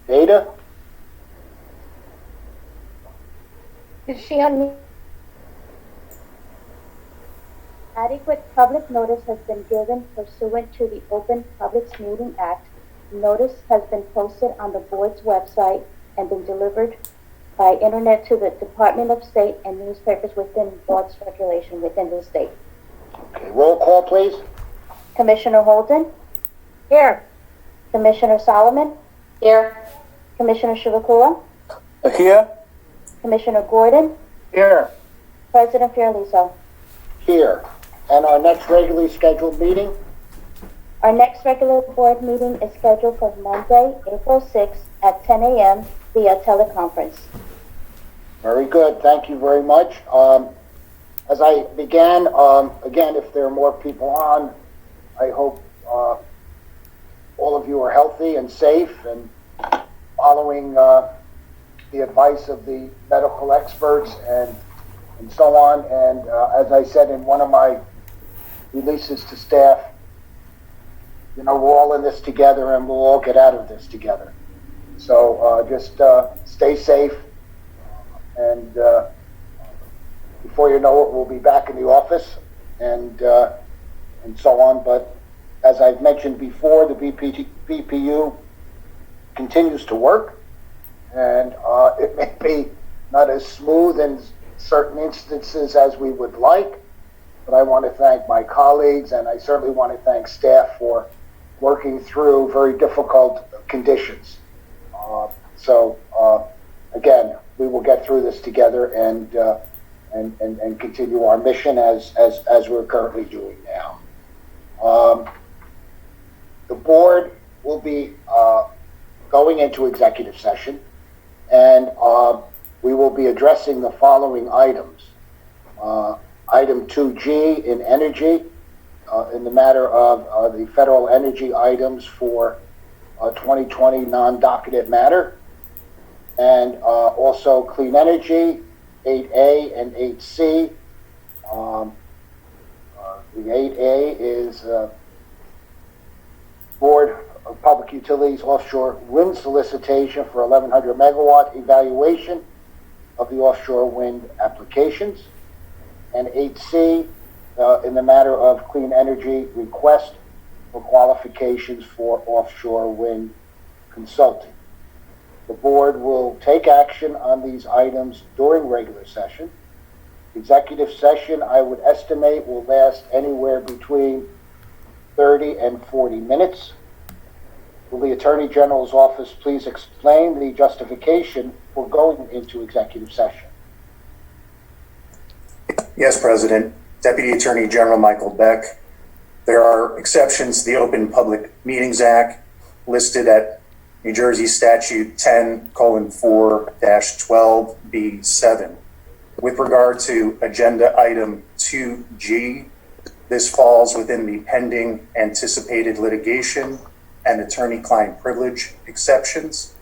Data? Is she on me? Adequate public notice has been given pursuant to the Open Public Meeting Act. Notice has been posted on the board's website and been delivered by internet to the Department of State and newspapers within broad circulation within the state. Okay, roll call, please. Commissioner Holden? Here. Commissioner Solomon? Here. Commissioner Chivuk? Here. Commissioner Gordon? Here. President Fiordaliso? Here. And our next regularly scheduled meeting? Our next regular board meeting is scheduled for Monday, April 6th at 10 a.m. via teleconference. Very good. Thank you very much. As I began, again, if there are more people on, I hope all of you are healthy and safe and following the advice of the medical experts and so on. And as I said in one of my releases to staff, you know, we're all in this together and we'll all get out of this together. So just stay safe, and before you know it, we'll be back in the office and so on. But as I've mentioned before, the BPU continues to work, and it may be not as smooth in certain instances as we would like, but I want to thank my colleagues, and I certainly want to thank staff for working through very difficult conditions. Again, we will get through this together and continue our mission as we're currently doing now. The board will be going into executive session, and we will be addressing the following items. Item 2G in energy, in the matter of the federal energy items for 2020 non-docketed matter, and also clean energy, 8A and 8C. The 8A is Board of Public Utilities offshore wind solicitation for 1,100 megawatt evaluation of the offshore wind applications, and 8C in the matter of clean energy request for qualifications for offshore wind consulting. The board will take action on these items during regular session. Executive session, I would estimate, will last anywhere between 30 and 40 minutes. Will the Attorney General's office please explain the justification for going into executive session? Yes, President. Deputy Attorney General Micheael Beck. There are exceptions to the Open Public Meetings Act listed at New Jersey Statute 10:4-12B7. With regard to agenda item 2G, this falls within the pending anticipated litigation and attorney-client privilege exceptions.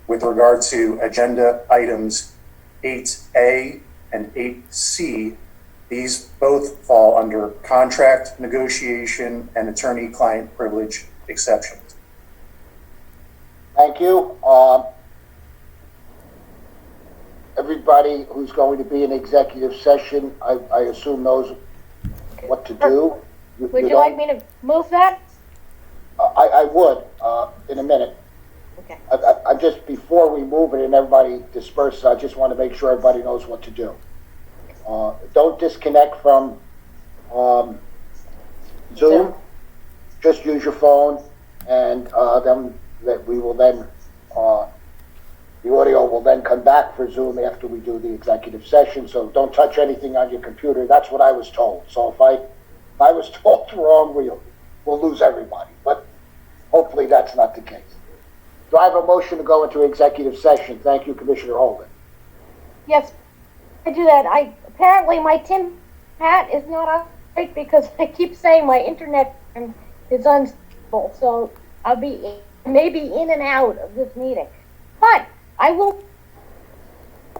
With regard to agenda items 8A and 8C, these both fall under contract negotiation and attorney-client privilege exceptions. Thank you. Everybody who's going to be in executive session, I assume knows what to do. Would you like me to move that? I would, in a minute. Okay. I just, before we move it and everybody disperses, I just want to make sure everybody knows what to do. Don't disconnect from Zoom. Just use your phone, and we will then, the audio will then come back for Zoom after we do the executive session. So don't touch anything on your computer. That's what I was told. So if I was told wrong, we'll lose everybody. But hopefully that's not the case. Do I have a motion to go into executive session? Thank you, Commissioner Holden. Yes, I do that. Apparently my tin hat is not up right because I keep saying my internet is unstable. So I'll be maybe in and out of this meeting. But I will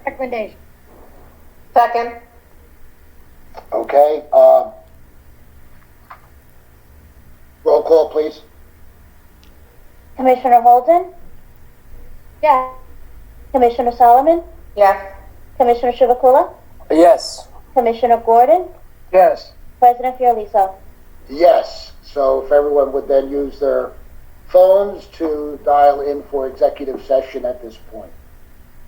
recommendation. Second. Okay. Roll call, please. Commissioner Holden? Yes. Commissioner Solomon, Yes. Commissioner Chivuk, Yes. Commissioner Gordon, Yes. President Fiordaliso. Yes, so if everyone would then use their phones to dial in for executive session at this point.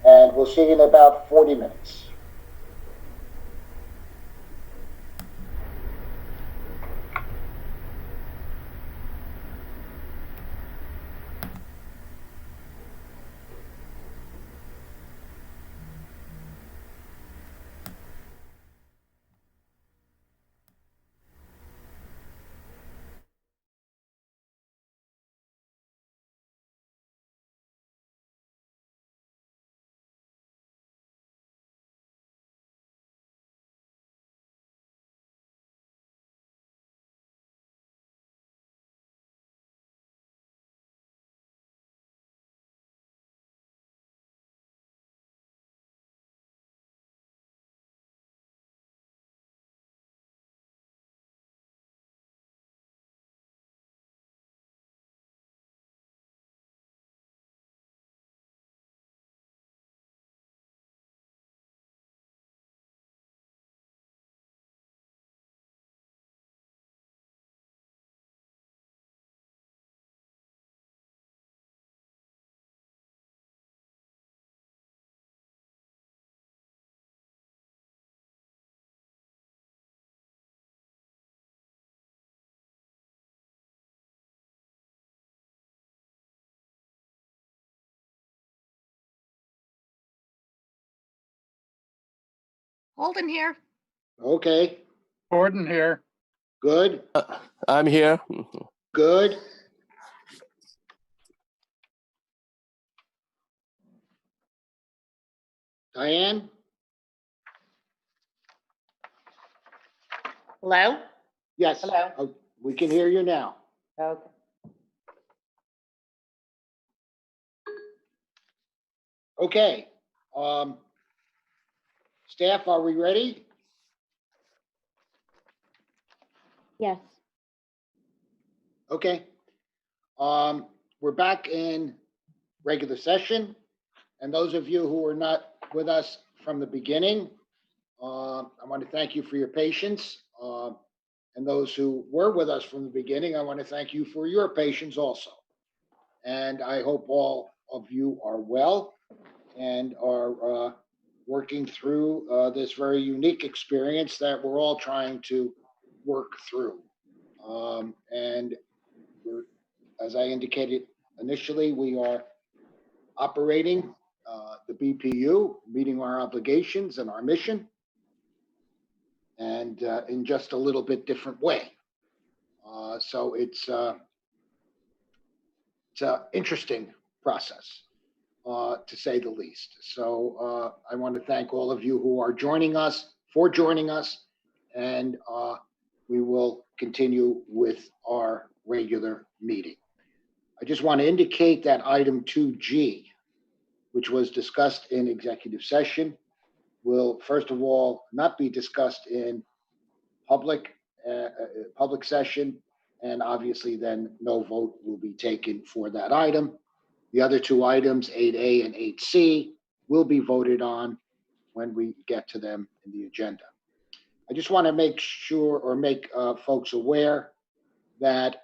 And we'll see you in about 40 minutes. Holden here. Okay, Gordon here. good, I'm here. good. Diane? Hello? Yes. Hello. Oh, we can hear you now. Okay. Okay. Staff, are we ready? Yes. Okay. We're back in regular session. And those of you who were not with us from the beginning, I want to thank you for your patience. And those who were with us from the beginning, I want to thank you for your patience also. And I hope all of you are well and are working through this very unique experience that we're all trying to work through. And as I indicated initially, we are operating the BPU, meeting our obligations and our mission, and in just a little bit different way. So it's an interesting process, to say the least. So I want to thank all of you who are joining us, and we will continue with our regular meeting. I just want to indicate that item 2G, which was discussed in executive session, will first of all not be discussed in public session, and obviously then no vote will be taken for that item. The other two items, 8A and 8C, will be voted on when we get to them in the agenda. I just want to make sure or make folks aware that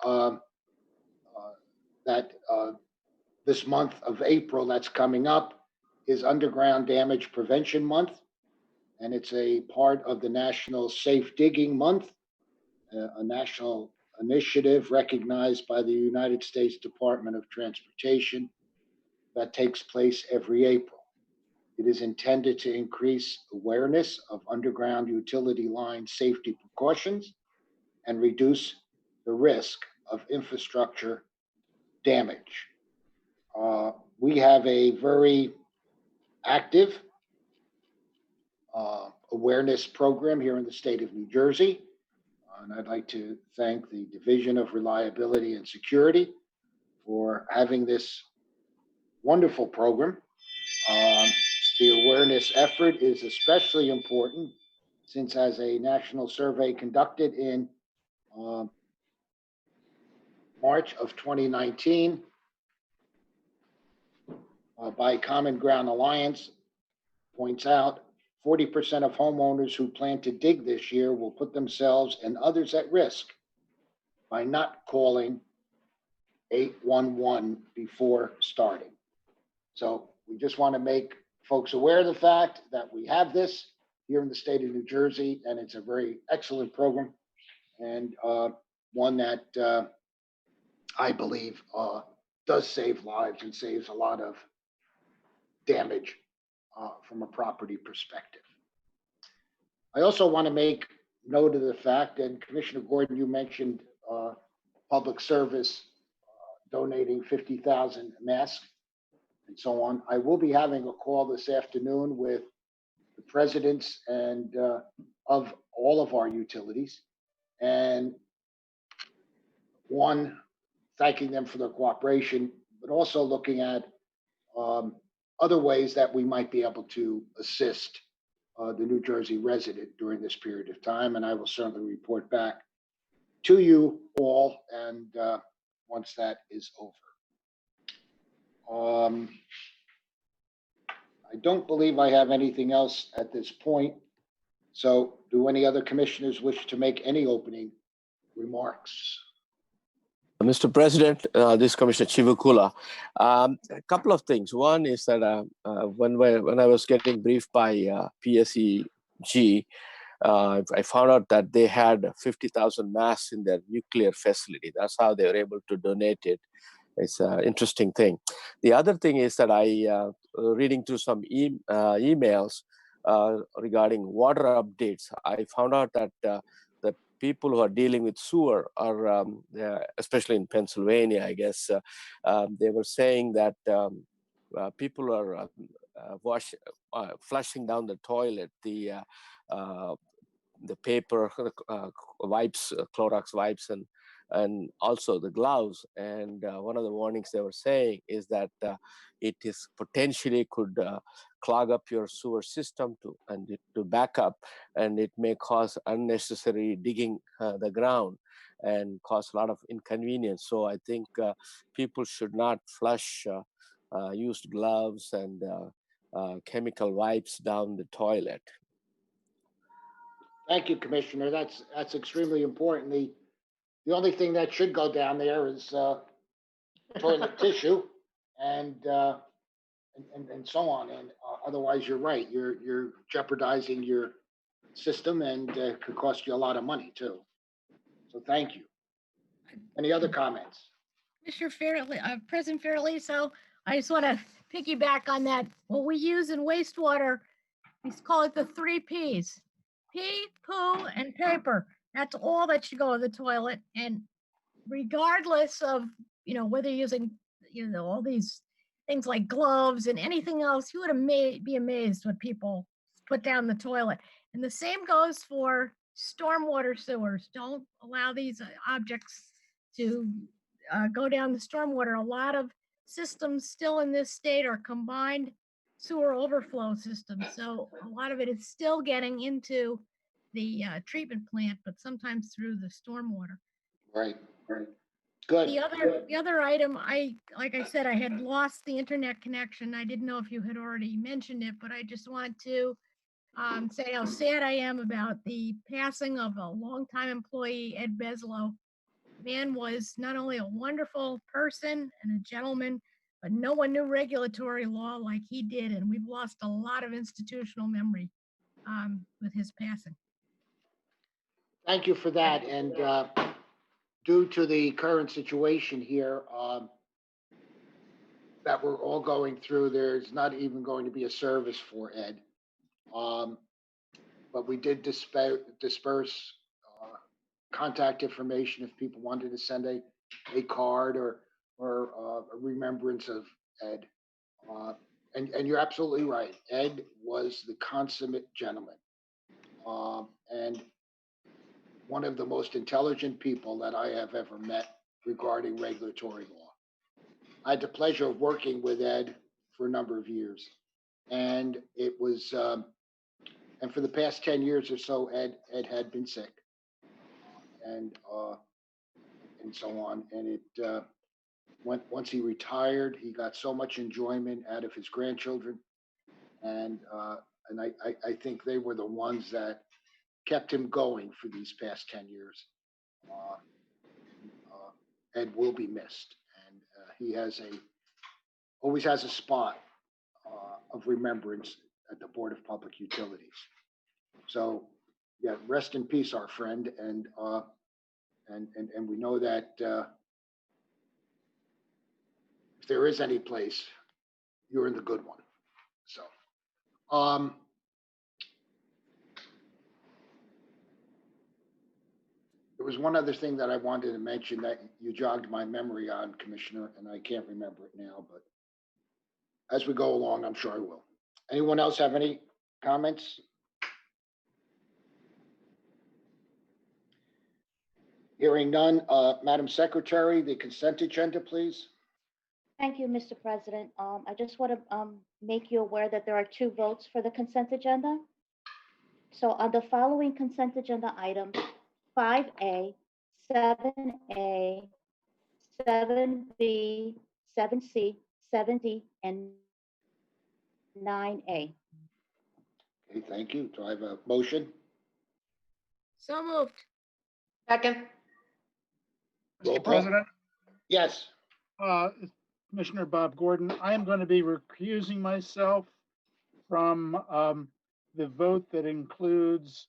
this month of April that's coming up is Underground Damage Prevention Month, and it's a part of the National Safe Digging Month, a national initiative recognized by the United States Department of Transportation that takes place every April. It is intended to increase awareness of underground utility line safety precautions and reduce the risk of infrastructure damage. We have a very active awareness program here in the state of New Jersey. And I'd like to thank the Division of Reliability and Security for having this wonderful program. The awareness effort is especially important since, as a national survey conducted in March of 2019, by Common Ground Alliance points out 40% of homeowners who plan to dig this year will put themselves and others at risk by not calling 811 before starting. So we just want to make folks aware of the fact that we have this here in the state of New Jersey, and it's a very excellent program and one that I believe does save lives and saves a lot of damage from a property perspective. I also want to make note of the fact, and Commissioner Gordon, you mentioned public service donating 50,000 masks and so on. I will be having a call this afternoon with the presidents and of all of our utilities, and one, thanking them for their cooperation, but also looking at other ways that we might be able to assist the New Jersey resident during this period of time. And I will certainly report back to you all, and once that is over. I don't believe I have anything else at this point. So do any other commissioners wish to make any opening remarks? Mr. President, this is Commissioner Chivukula. A couple of things. One is that when I was getting briefed by PSEG, I found out that they had 50,000 masks in their nuclear facility. That's how they were able to donate it. It's an interesting thing. The other thing is that I, reading through some emails regarding water updates, I found out that the people who are dealing with sewer are, especially in Pennsylvania, I guess, they were saying that people are flushing down the toilet, the paper wipes, Clorox wipes, and also the gloves. And one of the warnings they were saying is that it is potentially could clog up your sewer system to back up, and it may cause unnecessary digging the ground and cause a lot of inconvenience. So I think people should not flush used gloves and chemical wipes down the toilet. Thank you, Commissioner. That's extremely important. The only thing that should go down there is toilet tissue and so on. And otherwise, you're right. You're jeopardizing your system, and could cost you a lot of money too. So thank you. Any other comments? President Fiordaliso, I just want to piggyback on that. What we use in wastewater, we call it the 3 Ps: pee, poo, and paper. That's all that should go in the toilet. And regardless of, whether you're using, all these things like gloves and anything else, you would be amazed what people put down the toilet. And the same goes for stormwater sewers. Don't allow these objects to go down the stormwater. A lot of systems still in this state are combined sewer overflow systems. So a lot of it is still getting into the treatment plant, but sometimes through the stormwater. Right. Good. The other item, like I said, I had lost the internet connection. I didn't know if you had already mentioned it, but I just want to say how sad I am about the passing of a longtime employee, Ed Beslow. Man was not only a wonderful person and a gentleman, but no one knew regulatory law like he did, and we've lost a lot of institutional memory with his passing. Thank you for that. And due to the current situation here that we're all going through, there's not even going to be a service for Ed. But we did disperse contact information if people wanted to send a card or a remembrance of Ed. And you're absolutely right. Ed was the consummate gentleman and one of the most intelligent people that I have ever met regarding regulatory law. I had the pleasure of working with Ed for a number of years, and it was, and for the past 10 years or so, Ed had been sick, and so on, and once he retired, he got so much enjoyment out of his grandchildren. And I think they were the ones that kept him going for these past 10 years. And will be missed. And he always has a spot of remembrance at the Board of Public Utilities. So, yeah, rest in peace, our friend. And we know that if there is any place, you're in the good one. So, there was one other thing that I wanted to mention that you jogged my memory on, Commissioner, and I can't remember it now, but as we go along, I'm sure I will. Anyone else have any comments? Hearing none, Madam Secretary, the consent agenda, please. Thank you, Mr. President. I just want to make you aware that there are 2 votes for the consent agenda. So on the following consent agenda items, 5A, 7A, 7B, 7C, 7D, and 9A. Okay, thank you. Do I have a motion? So moved. Second. Roll Mr. call. President, Yes. Commissioner Bob Gordon, I am going to be recusing myself from the vote that includes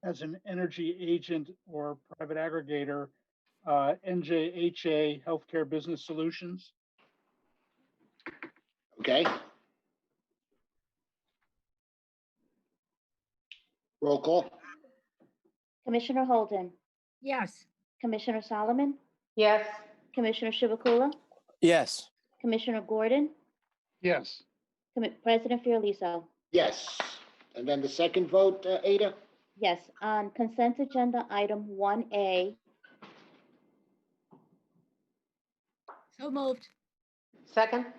as an energy agent or private aggregator, NJHA Healthcare Business Solutions. Okay. Roll call. Commissioner Holden, Yes. Commissioner Solomon, Yes. Commissioner Chivukula, Yes. Commissioner Gordon, Yes. President Fiordaliso. Yes. And then the second vote, Ada? Yes, on consent agenda item 1A, So moved. Second.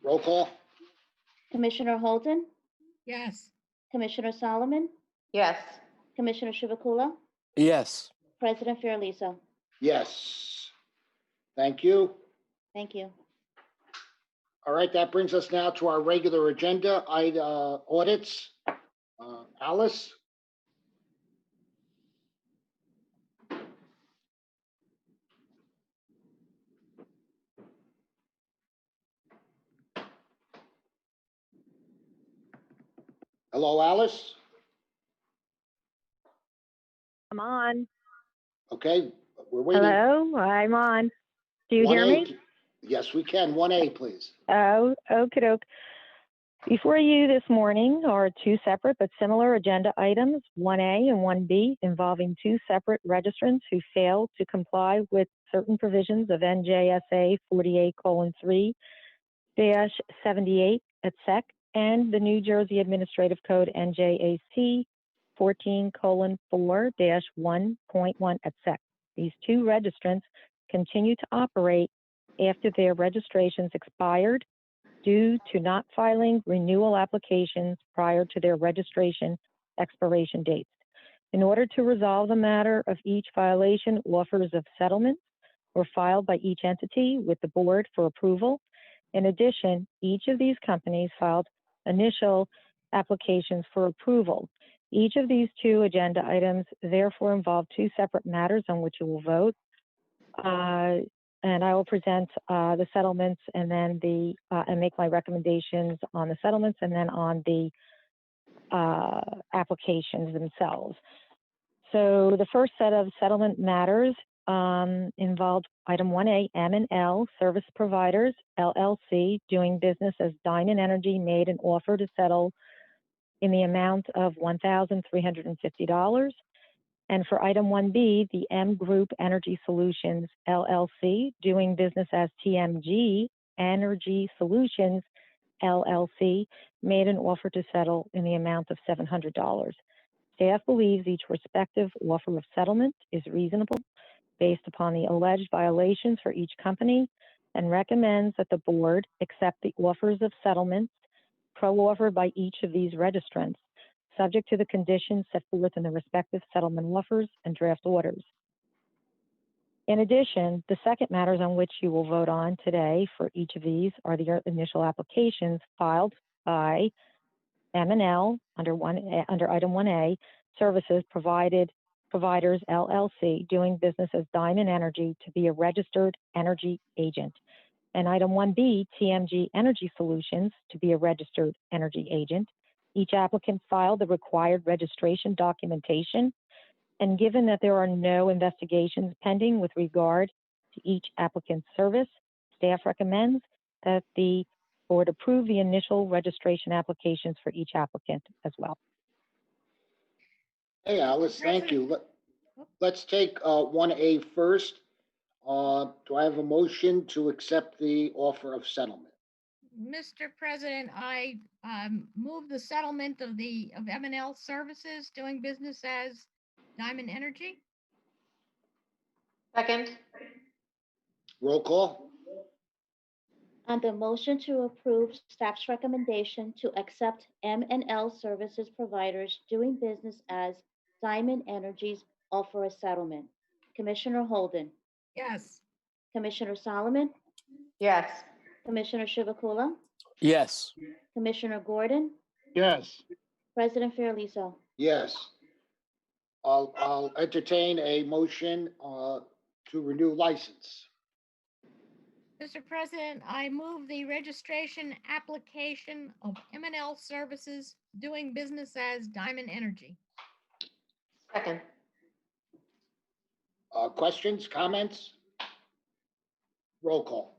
Roll call. Commissioner Holden, Yes. Commissioner Solomon, Yes. Commissioner Chivukula, Yes. President Fiordaliso. Yes. Thank you. Thank you. All right, that brings us now to our regular agenda, audits. Alice? Hello, Alice? I'm on. Okay, we're waiting. Hello, I'm on. Do you hear 1A, me? Yes, we can. 1A, please. Oh, okie doke. Before you this morning are 2 separate but similar agenda items, 1A and 1B, involving 2 separate registrants who failed to comply with certain provisions of NJSA 48:3-78 at SEC and the New Jersey Administrative Code NJAC 14:4-1.1 at SEC. These 2 registrants continue to operate after their registrations expired due to not filing renewal applications prior to their registration expiration dates. In order to resolve the matter of each violation, offers of settlement were filed by each entity with the board for approval. In addition, each of these companies filed initial applications for approval. Each of these 2 agenda items therefore involve 2 separate matters on which you will vote. And I will present the settlements and then and make my recommendations on the settlements and then on the applications themselves. So the first set of settlement matters involved item 1A, M&L Service Providers, LLC, doing business as Dianne Energy, made an offer to settle in the amount of $1,350. And for item 1B, the M Group Energy Solutions, LLC, doing business as TMG Energy Solutions, LLC, made an offer to settle in the amount of $700. Staff believes each respective offer of settlement is reasonable based upon the alleged violations for each company and recommends that the board accept the offers of settlements pro-offered by each of these registrants, subject to the conditions set forth in the respective settlement offers and draft orders. In addition, the second matters on which you will vote on today for each of these are the initial applications filed by M&L under item 1A, Services Providers LLC, doing business as Diamond Energy, to be a registered energy agent. And item 1B, TMG Energy Solutions, to be a registered energy agent. Each applicant filed the required registration documentation. And given that there are no investigations pending with regard to each applicant's service, staff recommends that the board approve the initial registration applications for each applicant as well. Hey, Alice, thank you. Let's take 1A first. Do I have a motion to accept the offer of settlement? Mr. President, I move the settlement of M&L Services doing business as Diamond Energy. Second. Roll call? On the motion to approve staff's recommendation to accept M&L Services Providers doing business as Diamond Energy's offer of settlement, Commissioner Holden, Yes. Commissioner Solomon, Yes. Commissioner Chivukula, Yes. Commissioner Gordon, Yes. President Fiordaliso. Yes. I'll entertain a motion to renew license. Mr. President, I move the registration application of M&L Services doing business as Diamond Energy. Second. Questions, comments? Roll call.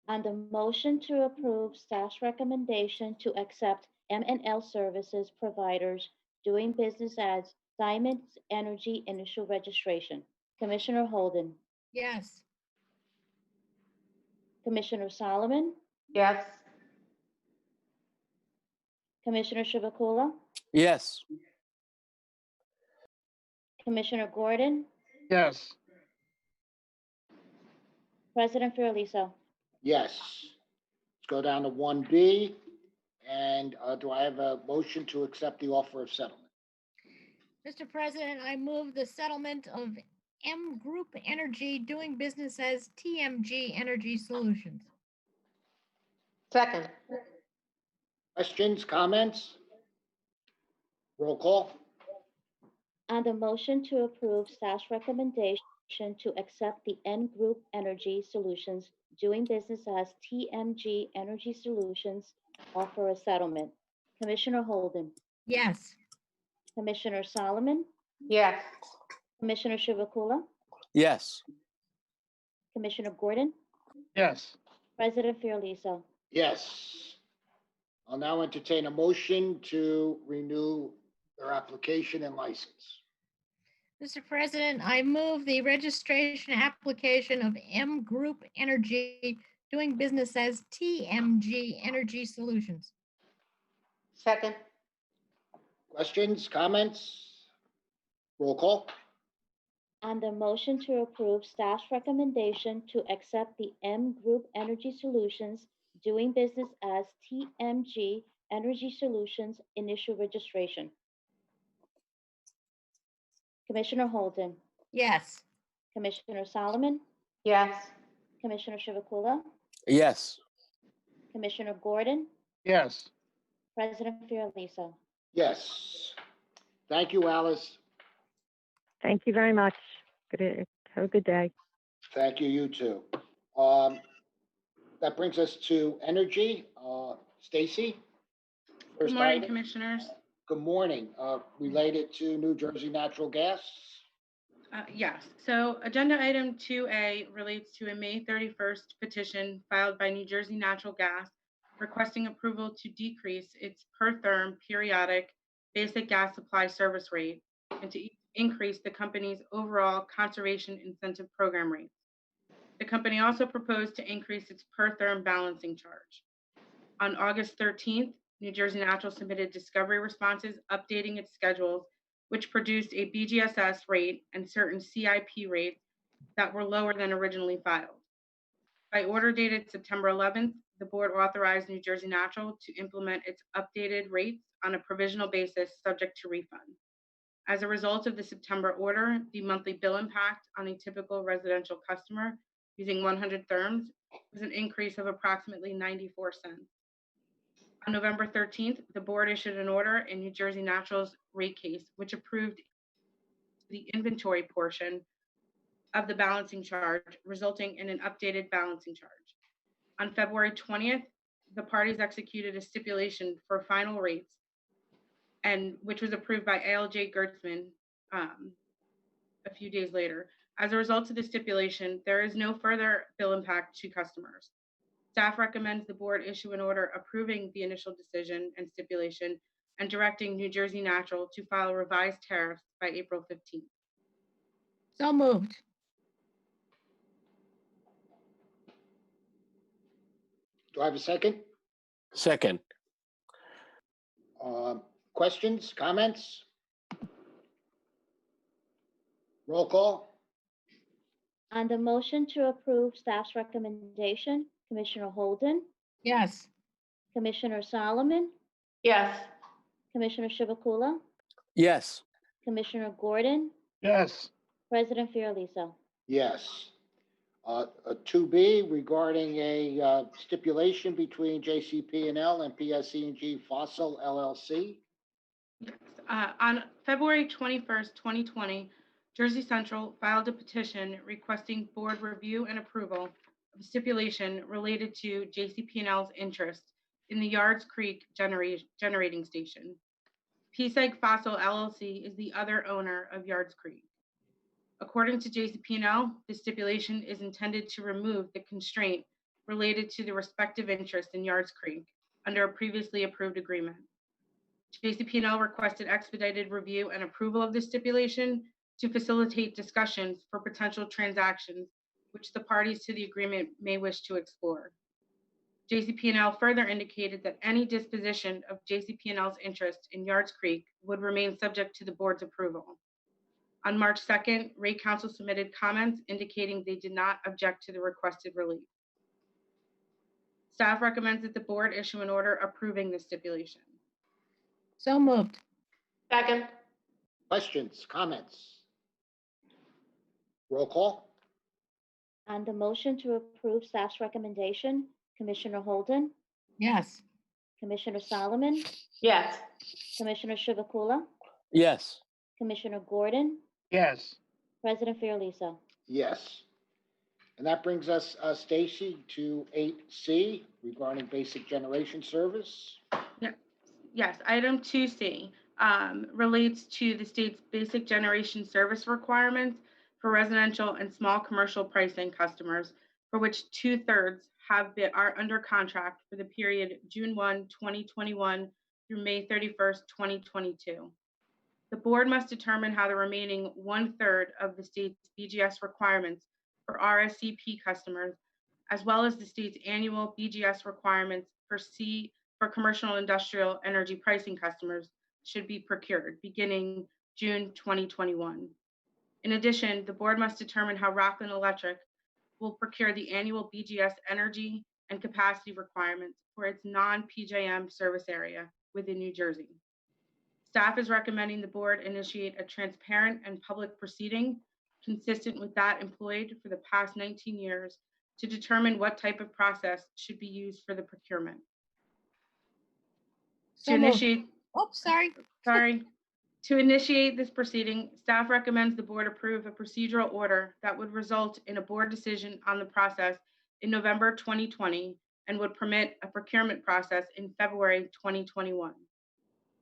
On the motion to approve staff's recommendation to accept M&L Services Providers doing business as Diamond Energy initial registration, Commissioner Holden, Yes. Commissioner Solomon, Yes. Commissioner Chivukula, Yes. Commissioner Gordon, Yes. President Fiordaliso. Yes. Let's go down to 1B. And do I have a motion to accept the offer of settlement? Mr. President, I move the settlement of M Group Energy doing business as TMG Energy Solutions. Second. Questions, comments? Roll call. On the motion to approve staff's recommendation to accept the N Group Energy Solutions doing business as TMG Energy Solutions offer a settlement, Commissioner Holden, Yes. Commissioner Solomon, Yes. Commissioner Chivukula, Yes. Commissioner Gordon, Yes. President Fiordaliso. Yes. I'll now entertain a motion to renew their application and license. Mr. President, I move the registration application of M Group Energy doing business as TMG Energy Solutions. Second. Questions, comments? Roll call. On the motion to approve staff's recommendation to accept the M Group Energy Solutions doing business as TMG Energy Solutions initial registration, Commissioner Holden, Yes. Commissioner Solomon, Yes. Commissioner Chivukula, Yes. Commissioner Gordon, Yes. President Fiordaliso. Yes. Thank you, Alice. Thank you very much. Have a good day. Thank you, you too. That brings us to energy. Stacy? Good First morning, item. Commissioners. Good morning. Related to New Jersey Natural Gas? Yes, so agenda item 2A relates to a May 31st petition filed by New Jersey Natural Gas requesting approval to decrease its per therm periodic basic gas supply service rate and to increase the company's overall conservation incentive program rates. The company also proposed to increase its per therm balancing charge. On August 13th, New Jersey Natural submitted discovery responses updating its schedules, which produced a BGSS rate and certain CIP rates that were lower than originally filed. By order dated September 11th, the board authorized New Jersey Natural to implement its updated rates on a provisional basis subject to refund. As a result of the September order, the monthly bill impact on a typical residential customer using 100 therms was an increase of approximately 94 cents. On November 13th, the board issued an order in New Jersey Natural's rate case, which approved the inventory portion of the balancing charge, resulting in an updated balancing charge. On February 20th, the parties executed a stipulation for final rates, and which was approved by ALJ Gertzman a few days later. As a result of the stipulation, there is no further bill impact to customers. Staff recommends the board issue an order approving the initial decision and stipulation and directing New Jersey Natural to file revised tariffs by April 15th. So moved. Do I have a second? Second. Questions, comments? Roll call? On the motion to approve staff's recommendation, Commissioner Holden, Yes. Commissioner Solomon, Yes. Commissioner Chivukula, Yes. Commissioner Gordon, Yes. President Fiordaliso. Yes. 2B regarding a stipulation between JCP&L and PSE&G Fossil LLC. Yes. On February 21st, 2020, Jersey Central filed a petition requesting board review and approval of stipulation related to JCP&L's interest in the Yards Creek generating station. PSEG Fossil LLC is the other owner of Yards Creek. According to JCP&L, the stipulation is intended to remove the constraint related to the respective interest in Yards Creek under a previously approved agreement. JCP&L requested expedited review and approval of the stipulation to facilitate discussions for potential transactions which the parties to the agreement may wish to explore. JCP&L further indicated that any disposition of JCP&L's interest in Yards Creek would remain subject to the board's approval. On March 2nd, Rate Counsel submitted comments indicating they did not object to the requested relief. Staff recommends that the board issue an order approving the stipulation. So moved. Second. Questions, comments? Roll call? On the motion to approve staff's recommendation, Commissioner Holden, Yes. Commissioner Solomon, Yes. Commissioner Chivukula, Yes. Commissioner Gordon, Yes. President Fiordaliso. Yes. And that brings us, Stacy, to 8C regarding basic generation service. Yes, item 2C relates to the state's basic generation service requirements for residential and small commercial pricing customers, for which 2/3 are under contract for the period June 1, 2021 through May 31st, 2022. The board must determine how the remaining 1/3 of the state's BGS requirements for RSCP customers, as well as the state's annual BGS requirements for commercial and industrial energy pricing customers, should be procured beginning June 2021. In addition, the board must determine how Rockland Electric will procure the annual BGS energy and capacity requirements for its non-PJM service area within New Jersey. Staff is recommending the board initiate a transparent and public proceeding consistent with that employed for the past 19 years to determine what type of process should be used for the procurement. So moved. To initiate this proceeding, staff recommends the board approve a procedural order that would result in a board decision on the process in November 2020 and would permit a procurement process in February 2021.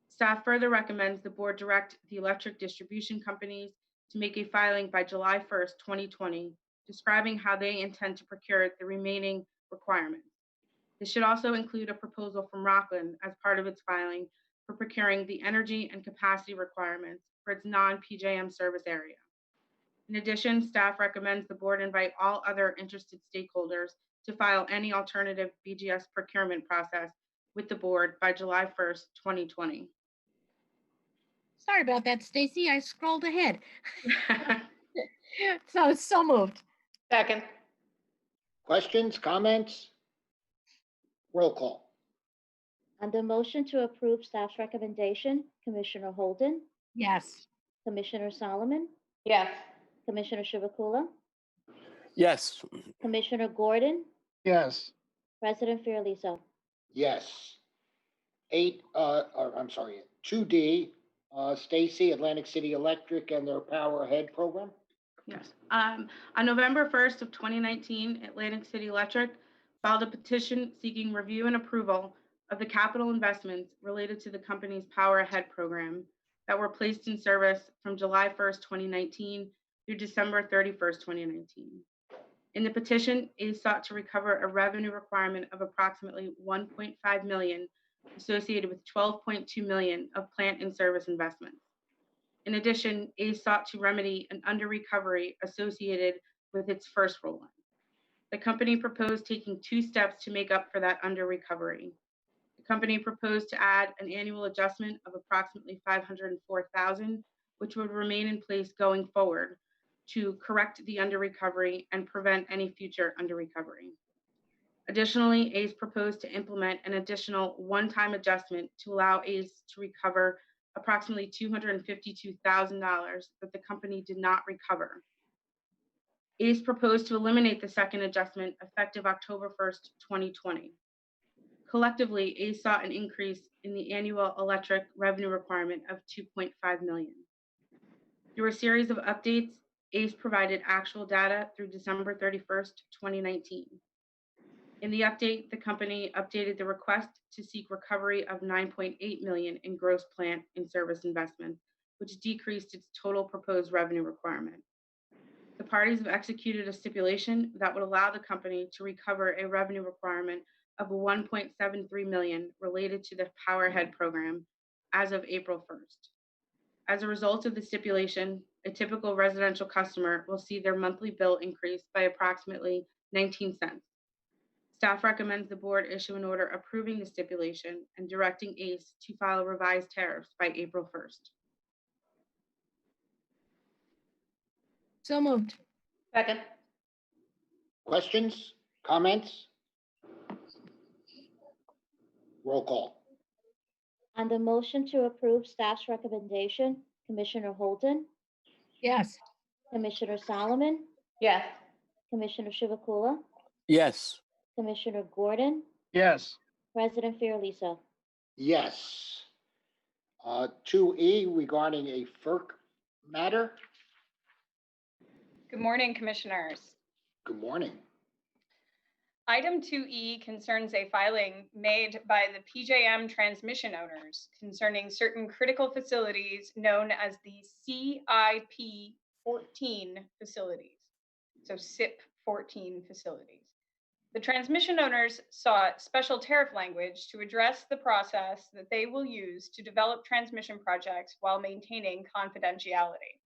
Staff further recommends the board direct the electric distribution companies to make a filing by July 1st, 2020, describing how they intend to procure the remaining requirements. This should also include a proposal from Rockland as part of its filing for procuring the energy and capacity requirements for its non-PJM service area. In addition, staff recommends the board invite all other interested stakeholders to file any alternative BGS procurement process with the board by July 1st, 2020. Sorry about that, Stacy. I scrolled ahead. So moved. Second. Questions, comments? Roll call? On the motion to approve staff's recommendation, Commissioner Holden, Yes. Commissioner Solomon, Yes. Commissioner Chivukula, Yes. Commissioner Gordon, Yes. President Fiordaliso. Yes. 2D, Stacy, Atlantic City Electric and their Power Ahead program. Yes. On November 1st of 2019, Atlantic City Electric filed a petition seeking review and approval of the capital investments related to the company's Power Ahead program that were placed in service from July 1st, 2019 through December 31st, 2019. In the petition, ACE sought to recover a revenue requirement of approximately $1.5 million associated with $12.2 million of plant and service investments. In addition, ACE sought to remedy an under-recovery associated with its first roll-in. The company proposed taking 2 steps to make up for that under-recovery. The company proposed to add an annual adjustment of approximately $504,000, which would remain in place going forward to correct the under-recovery and prevent any future under-recovery. Additionally, ACE proposed to implement an additional one-time adjustment to allow ACE to recover approximately $252,000 that the company did not recover. ACE proposed to eliminate the second adjustment effective October 1st, 2020. Collectively, ACE sought an increase in the annual electric revenue requirement of $2.5 million. Through a series of updates, ACE provided actual data through December 31st, 2019. In the update, the company updated the request to seek recovery of $9.8 million in gross plant and service investment, which decreased its total proposed revenue requirement. The parties have executed a stipulation that would allow the company to recover a revenue requirement of $1.73 million related to the Power Ahead program as of April 1st. As a result of the stipulation, a typical residential customer will see their monthly bill increase by approximately 19 cents. Staff recommends the board issue an order approving the stipulation and directing ACE to file revised tariffs by April 1st. So moved. Second. Questions, comments? Roll call. On the motion to approve staff's recommendation, Commissioner Holden, Yes. Commissioner Solomon, Yes. Commissioner Chivukula, Yes. Commissioner Gordon, Yes. President Fiordaliso. Yes. 2E regarding a FERC matter. Good morning, Commissioners. Good morning. Item 2E concerns a filing made by the PJM transmission owners concerning certain critical facilities known as the CIP 14 facilities, so SIP 14 facilities. The transmission owners sought special tariff language to address the process that they will use to develop transmission projects while maintaining confidentiality.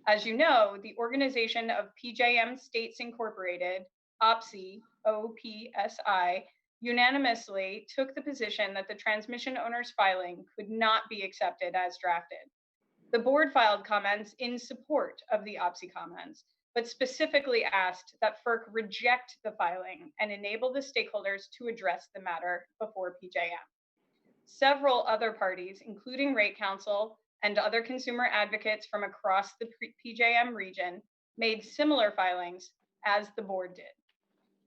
As you know, the Organization of PJM States Incorporated, OPSI, OPSI, unanimously took the position that the transmission owner's filing could not be accepted as drafted. The board filed comments in support of the OPSI comments, but specifically asked that FERC reject the filing and enable the stakeholders to address the matter before PJM. Several other parties, including Rate Council and other consumer advocates from across the PJM region, made similar filings as the board did.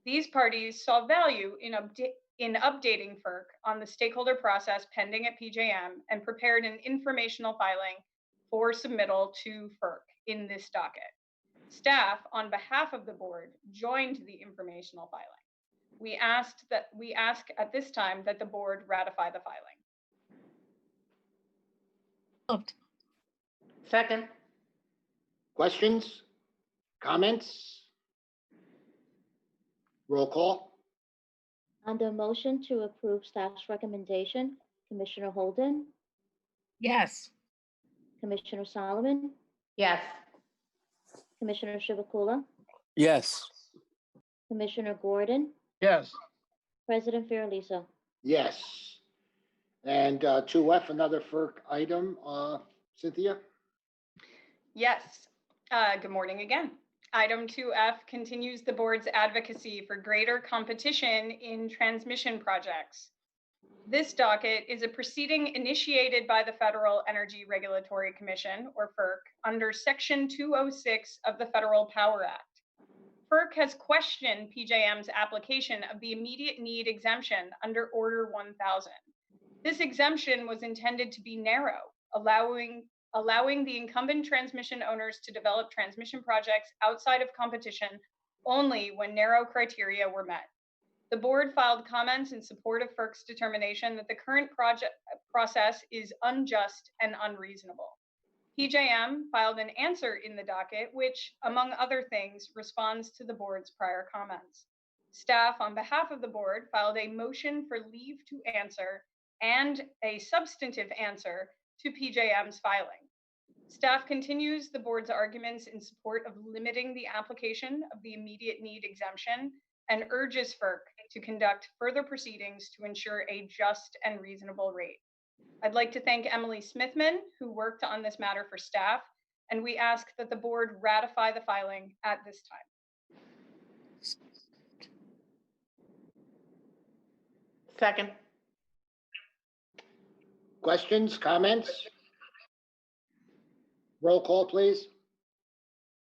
These parties saw value in updating FERC on the stakeholder process pending at PJM and prepared an informational filing for submittal to FERC in this docket. Staff, on behalf of the board, joined the informational filing. We ask at this time that the board ratify the filing. Moved. Second. Questions, comments? Roll call. On the motion to approve staff's recommendation, Commissioner Holden, Yes. Commissioner Solomon, Yes. Commissioner Chivukula, Yes. Commissioner Gordon, Yes. President Fiordaliso. Yes. And 2F, another FERC item. Cynthia? Yes. Good morning again. Item 2F continues the board's advocacy for greater competition in transmission projects. This docket is a proceeding initiated by the Federal Energy Regulatory Commission, or FERC, under Section 206 of the Federal Power Act. FERC has questioned PJM's application of the immediate need exemption under Order 1000. This exemption was intended to be narrow, allowing the incumbent transmission owners to develop transmission projects outside of competition only when narrow criteria were met. The board filed comments in support of FERC's determination that the current process is unjust and unreasonable. PJM filed an answer in the docket, which, among other things, responds to the board's prior comments. Staff, on behalf of the board, filed a motion for leave to answer and a substantive answer to PJM's filing. Staff continues the board's arguments in support of limiting the application of the immediate need exemption and urges FERC to conduct further proceedings to ensure a just and reasonable rate. I'd like to thank Emily Smithman, who worked on this matter for staff, and we ask that the board ratify the filing at this time. Second. Questions, comments? Roll call, please.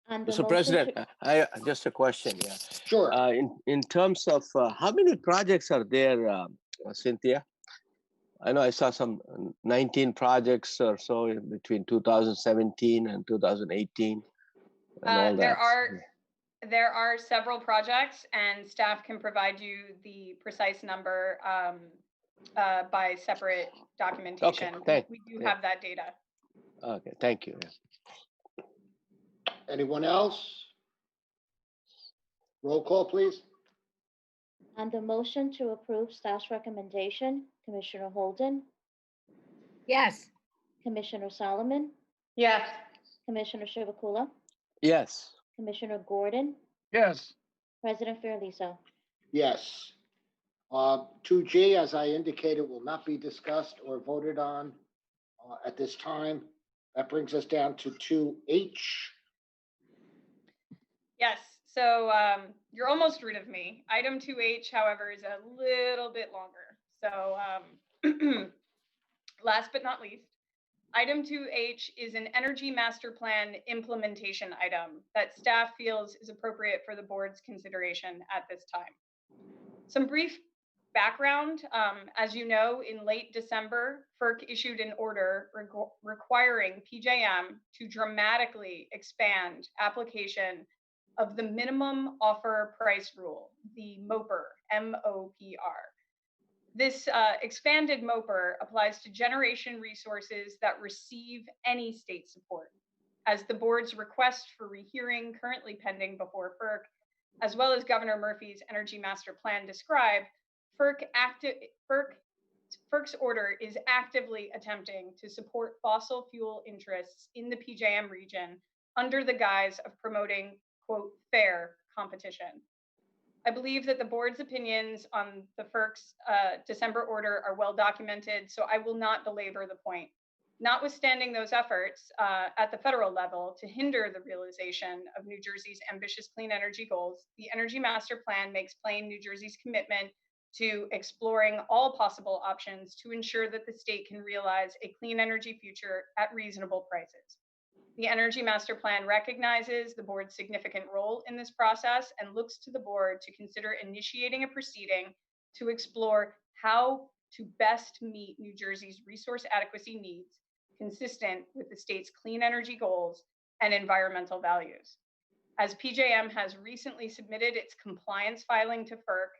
On the Mr. motion President, to- I just a question. Yeah. Sure. In terms of how many projects are there, Cynthia? I know I saw some 19 projects or so in between 2017 and 2018 and all that. There are several projects, and staff can provide you the precise number by separate documentation. Okay, we do have that data. Okay, thank you. Anyone else? Roll call, please. On the motion to approve staff's recommendation, Commissioner Holden, Yes. Commissioner Solomon, Yes. Commissioner Chivukula, Yes. Commissioner Gordon, Yes. President Fiordaliso. Yes. 2G, as I indicated, will not be discussed or voted on at this time. That brings us down to 2H. Yes, so you're almost rid of me. Item 2H, however, is a little bit longer. So last but not least, item 2H is an energy master plan implementation item that staff feels is appropriate for the board's consideration at this time. Some brief background, as you know, in late December, FERC issued an order requiring PJM to dramatically expand application of the minimum offer price rule, the MOPR, M-O-P-R. This expanded MOPR applies to generation resources that receive any state support, as the board's request for rehearing currently pending before FERC, as well as Governor Murphy's Energy Master Plan describe, FERC's order is actively attempting to support fossil fuel interests in the PJM region under the guise of promoting, quote, fair competition. I believe that the board's opinions on the FERC's December order are well documented, so I will not belabor the point. Notwithstanding those efforts at the federal level to hinder the realization of New Jersey's ambitious clean energy goals, the Energy Master Plan makes plain New Jersey's commitment to exploring all possible options to ensure that the state can realize a clean energy future at reasonable prices. The Energy Master Plan recognizes the board's significant role in this process and looks to the board to consider initiating a proceeding to explore how to best meet New Jersey's resource adequacy needs consistent with the state's clean energy goals and environmental values. As PJM has recently submitted its compliance filing to FERC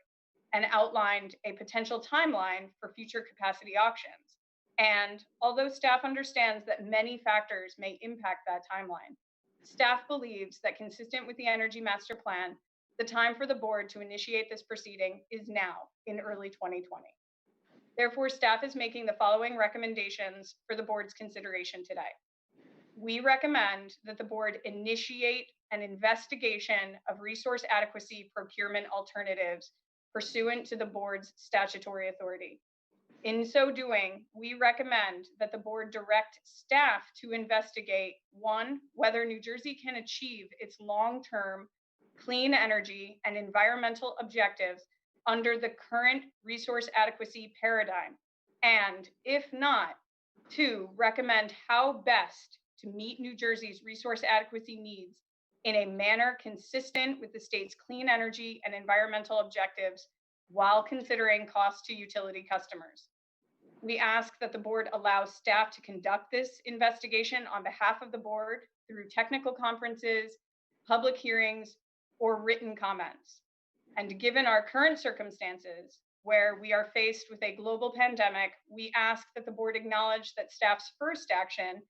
and outlined a potential timeline for future capacity auctions. And although staff understands that many factors may impact that timeline, staff believes that consistent with the Energy Master Plan, the time for the board to initiate this proceeding is now in early 2020. Therefore, staff is making the following recommendations for the board's consideration today. We recommend that the board initiate an investigation of resource adequacy procurement alternatives pursuant to the board's statutory authority. In so doing, we recommend that the board direct staff to investigate, one, whether New Jersey can achieve its long-term clean energy and environmental objectives under the current resource adequacy paradigm, And if not, 2, recommend how best to meet New Jersey's resource adequacy needs in a manner consistent with the state's clean energy and environmental objectives while considering cost to utility customers. We ask that the board allow staff to conduct this investigation on behalf of the board through technical conferences, public hearings, or written comments. And given our current circumstances, where we are faced with a global pandemic, we ask that the board acknowledge that staff's first action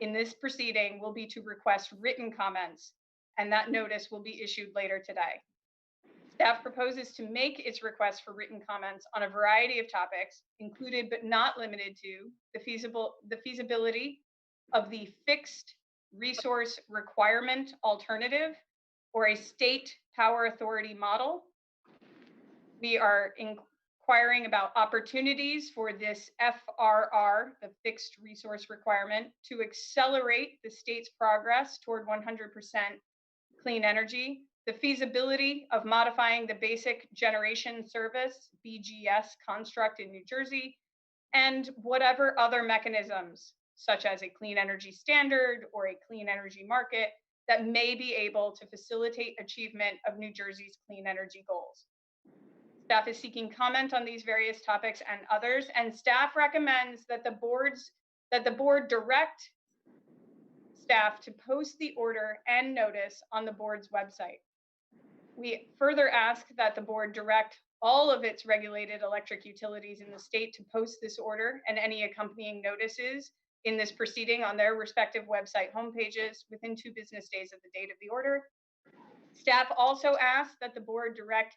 in this proceeding will be to request written comments, and that notice will be issued later today. Staff proposes to make its request for written comments on a variety of topics, included but not limited to the feasibility of the fixed resource requirement alternative or a state power authority model. We are inquiring about opportunities for this FRR, the fixed resource requirement, to accelerate the state's progress toward 100% clean energy, the feasibility of modifying the basic generation service, BGS construct in New Jersey, and whatever other mechanisms, such as a clean energy standard or a clean energy market, that may be able to facilitate achievement of New Jersey's clean energy goals. Staff is seeking comment on these various topics and others, and staff recommends that the board direct staff to post the order and notice on the board's website. We further ask that the board direct all of its regulated electric utilities in the state to post this order and any accompanying notices in this proceeding on their respective website homepages within 2 business days of the date of the order. Staff also asks that the board direct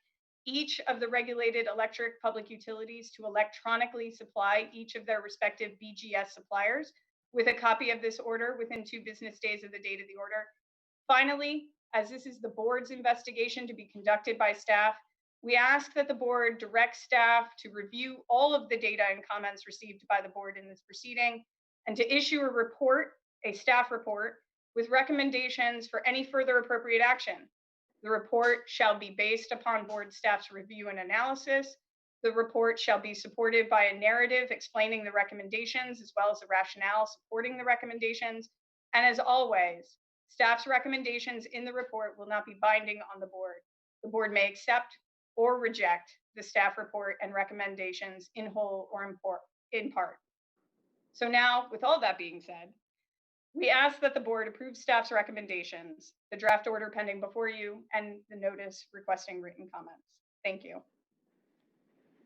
each of the regulated electric public utilities to electronically supply each of their respective BGS suppliers with a copy of this order within 2 business days of the date of the order. Finally, as this is the board's investigation to be conducted by staff, we ask that the board direct staff to review all of the data and comments received by the board in this proceeding and to issue a report, a staff report, with recommendations for any further appropriate action. The report shall be based upon board staff's review and analysis. The report shall be supported by a narrative explaining the recommendations as well as the rationale supporting the recommendations. And as always, staff's recommendations in the report will not be binding on the board. The board may accept or reject the staff report and recommendations in whole or in part. So now, with all that being said, we ask that the board approve staff's recommendations, the draft order pending before you, and the notice requesting written comments. Thank you.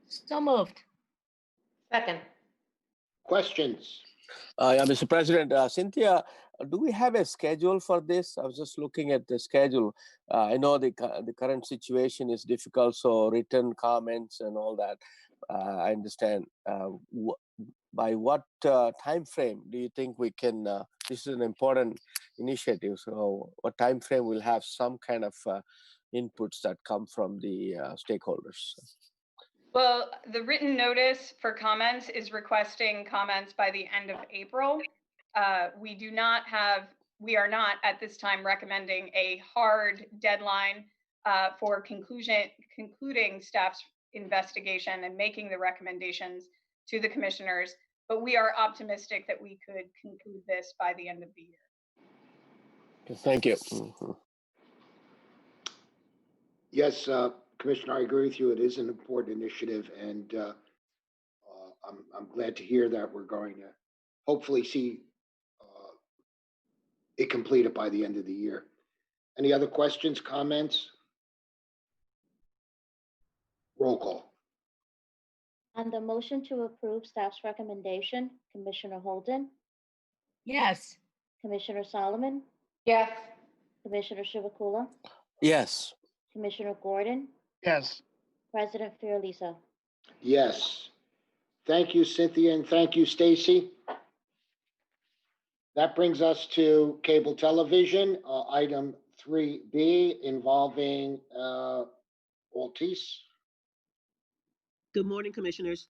So moved. Second. Questions? Yeah, Mr. President, Cynthia, do we have a schedule for this? I was just looking at the schedule. I know the current situation is difficult, so written comments and all that. I understand. By what time frame do you think we can? This is an important initiative. So, what time frame will have some kind of inputs that come from the stakeholders? Well, the written notice for comments is requesting comments by the end of April. We are not at this time recommending a hard deadline for concluding staff's investigation and making the recommendations to the commissioners, but we are optimistic that we could conclude this by the end of the year. Thank you. Yes, Commissioner, I agree with you. It is an important initiative, and I'm glad to hear that we're going to hopefully see it completed by the end of the year. Any other questions, comments? Roll call. On the motion to approve staff's recommendation, Commissioner Holden, Yes. Commissioner Solomon, Yes. Commissioner Chivuk, Yes. Commissioner Gordon, Yes. President Fiordaliso. Yes. Thank you, Cynthia, and thank you, Stacy. That brings us to cable television, item 3B involving Altice. Good morning, Commissioners.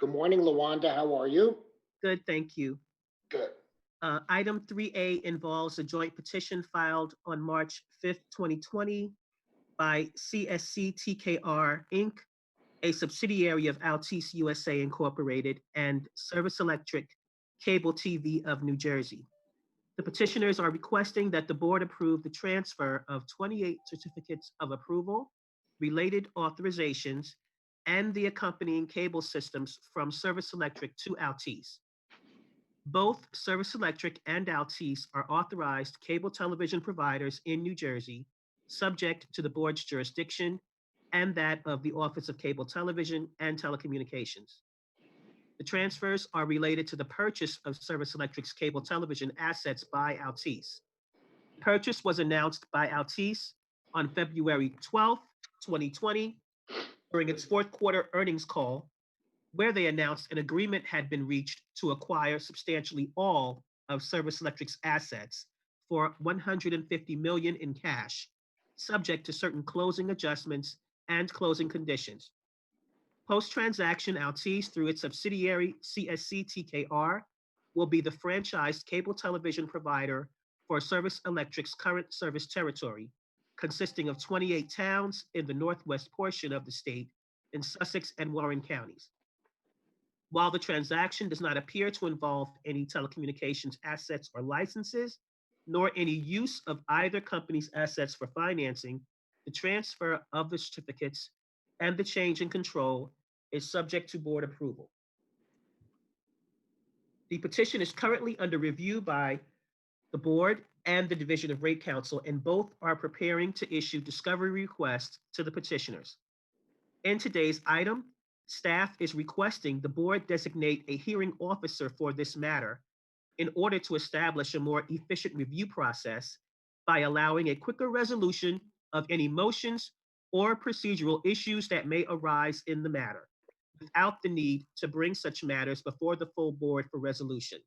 Good morning, Lawanda. How are you? Good, thank you. Good. Item 3A involves a joint petition filed on March 5th, 2020 by CSC TKR Inc., a subsidiary of Altice USA Incorporated and Service Electric Cable TV of New Jersey. The petitioners are requesting that the board approve the transfer of 28 certificates of approval, related authorizations, and the accompanying cable systems from Service Electric to Altice. Both Service Electric and Altice are authorized cable television providers in New Jersey, subject to the board's jurisdiction and that of the Office of Cable Television and Telecommunications. The transfers are related to the purchase of Service Electric's cable television assets by Altice. The purchase was announced by Altice on February 12th, 2020, during its fourth quarter earnings call, where they announced an agreement had been reached to acquire substantially all of Service Electric's assets for $150 million in cash, subject to certain closing adjustments and closing conditions. Post-transaction, Altice, through its subsidiary CSC TKR, will be the franchised cable television provider for Service Electric's current service territory, consisting of 28 towns in the northwest portion of the state in Sussex and Warren counties. While the transaction does not appear to involve any telecommunications assets or licenses, nor any use of either company's assets for financing, the transfer of the certificates and the change in control is subject to board approval. The petition is currently under review by the board and the Division of Rate Counsel, and both are preparing to issue discovery requests to the petitioners. In today's item, staff is requesting the board designate a hearing officer for this matter in order to establish a more efficient review process by allowing a quicker resolution of any motions or procedural issues that may arise in the matter, without the need to bring such matters before the full board for resolution.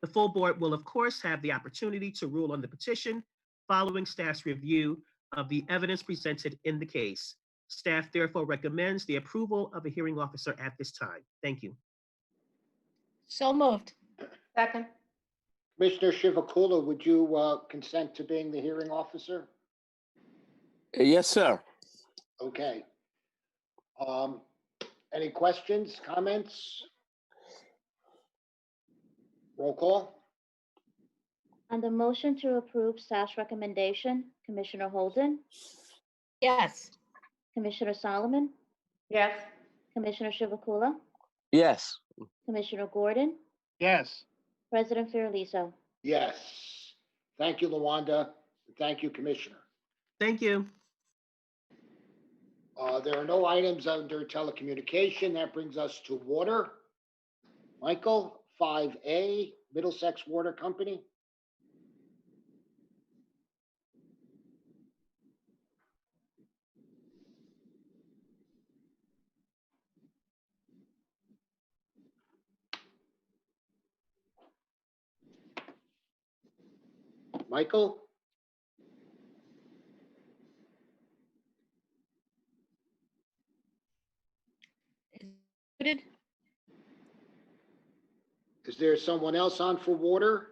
The full board will, of course, have the opportunity to rule on the petition following staff's review of the evidence presented in the case. Staff therefore recommends the approval of a hearing officer at this time. Thank you. So moved. Second. Commissioner Chivukula, would you consent to being the hearing officer? Yes, sir. Okay. Any questions, comments? Roll call. On the motion to approve staff's recommendation, Commissioner Holden, Yes. Commissioner Solomon, Yes. Commissioner Chivukula, Yes. Commissioner Gordon, Yes. President Fiordaliso. Yes. Thank you, Luanda. Thank you, Commissioner. Thank you. There are no items under telecommunication. That brings us to water. Michael, 5A, Middlesex Water Company. Michael? Muted. Is there someone else on for water?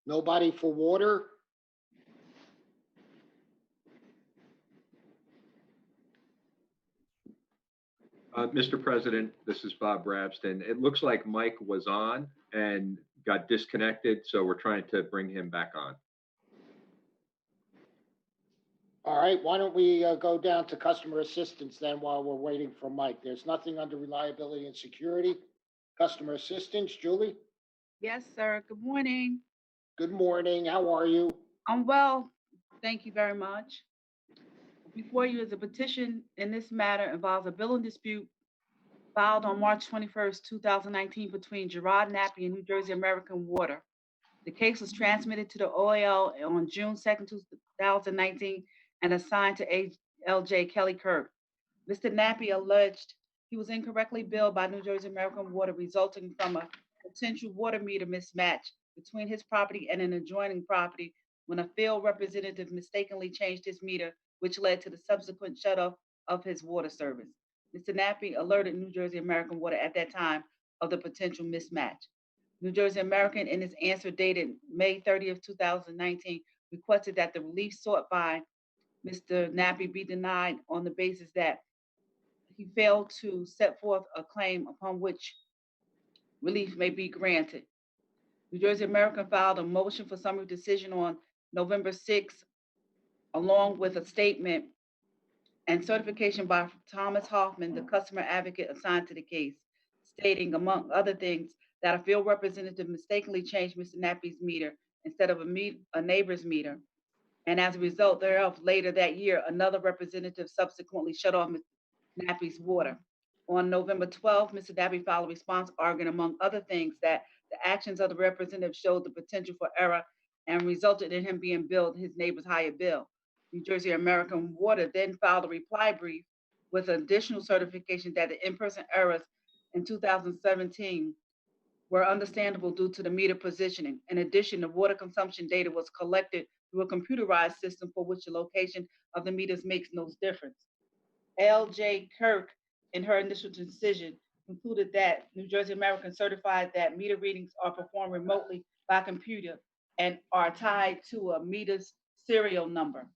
Nobody for water? Mr. President, this is Bob Rabston. It looks like Mike was on and got disconnected, so we're trying to bring him back on. All right, why don't we go down to customer assistance then while we're waiting for Mike? There's nothing under reliability and security. Customer assistance, Julie? Yes, sir. Good morning. Good morning, how are you? I'm well. Thank you very much. Before you is a petition in this matter involves a billing dispute filed on March 21st, 2019 between Gerard Nappy and New Jersey American Water. The case was transmitted to the OAL on June 2nd, 2019 and assigned to ALJ Kelly Kirk. Mr. Nappy alleged he was incorrectly billed by New Jersey American Water, resulting from a potential water meter mismatch between his property and an adjoining property when a field representative mistakenly changed his meter, which led to the subsequent shutoff of his water service. Mr. Nappy alerted New Jersey American Water at that time of the potential mismatch. New Jersey American, in its answer dated May 30th, 2019, requested that the relief sought by Mr. Nappy be denied on the basis that he failed to set forth a claim upon which relief may be granted. New Jersey American filed a motion for summary decision on November 6th, along with a statement and certification by Thomas Hoffman, the customer advocate assigned to the case, stating, among other things, that a field representative mistakenly changed Mr. Nappy's meter instead of a neighbor's meter. And as a result thereof, later that year, another representative subsequently shut off Mr. Nappy's water. On November 12th, Mr. Nappy filed a response arguing, among other things, that the actions of the representative showed the potential for error and resulted in him being billed his neighbor's higher bill. New Jersey American Water then filed a reply brief with additional certification that the in-person errors in 2017 were understandable due to the meter positioning. In addition, the water consumption data was collected through a computerized system for which the location of the meters makes no difference. L.J. Kirk, in her initial decision, concluded that New Jersey American certified that meter readings are performed remotely by computer and are tied to a meter's serial number.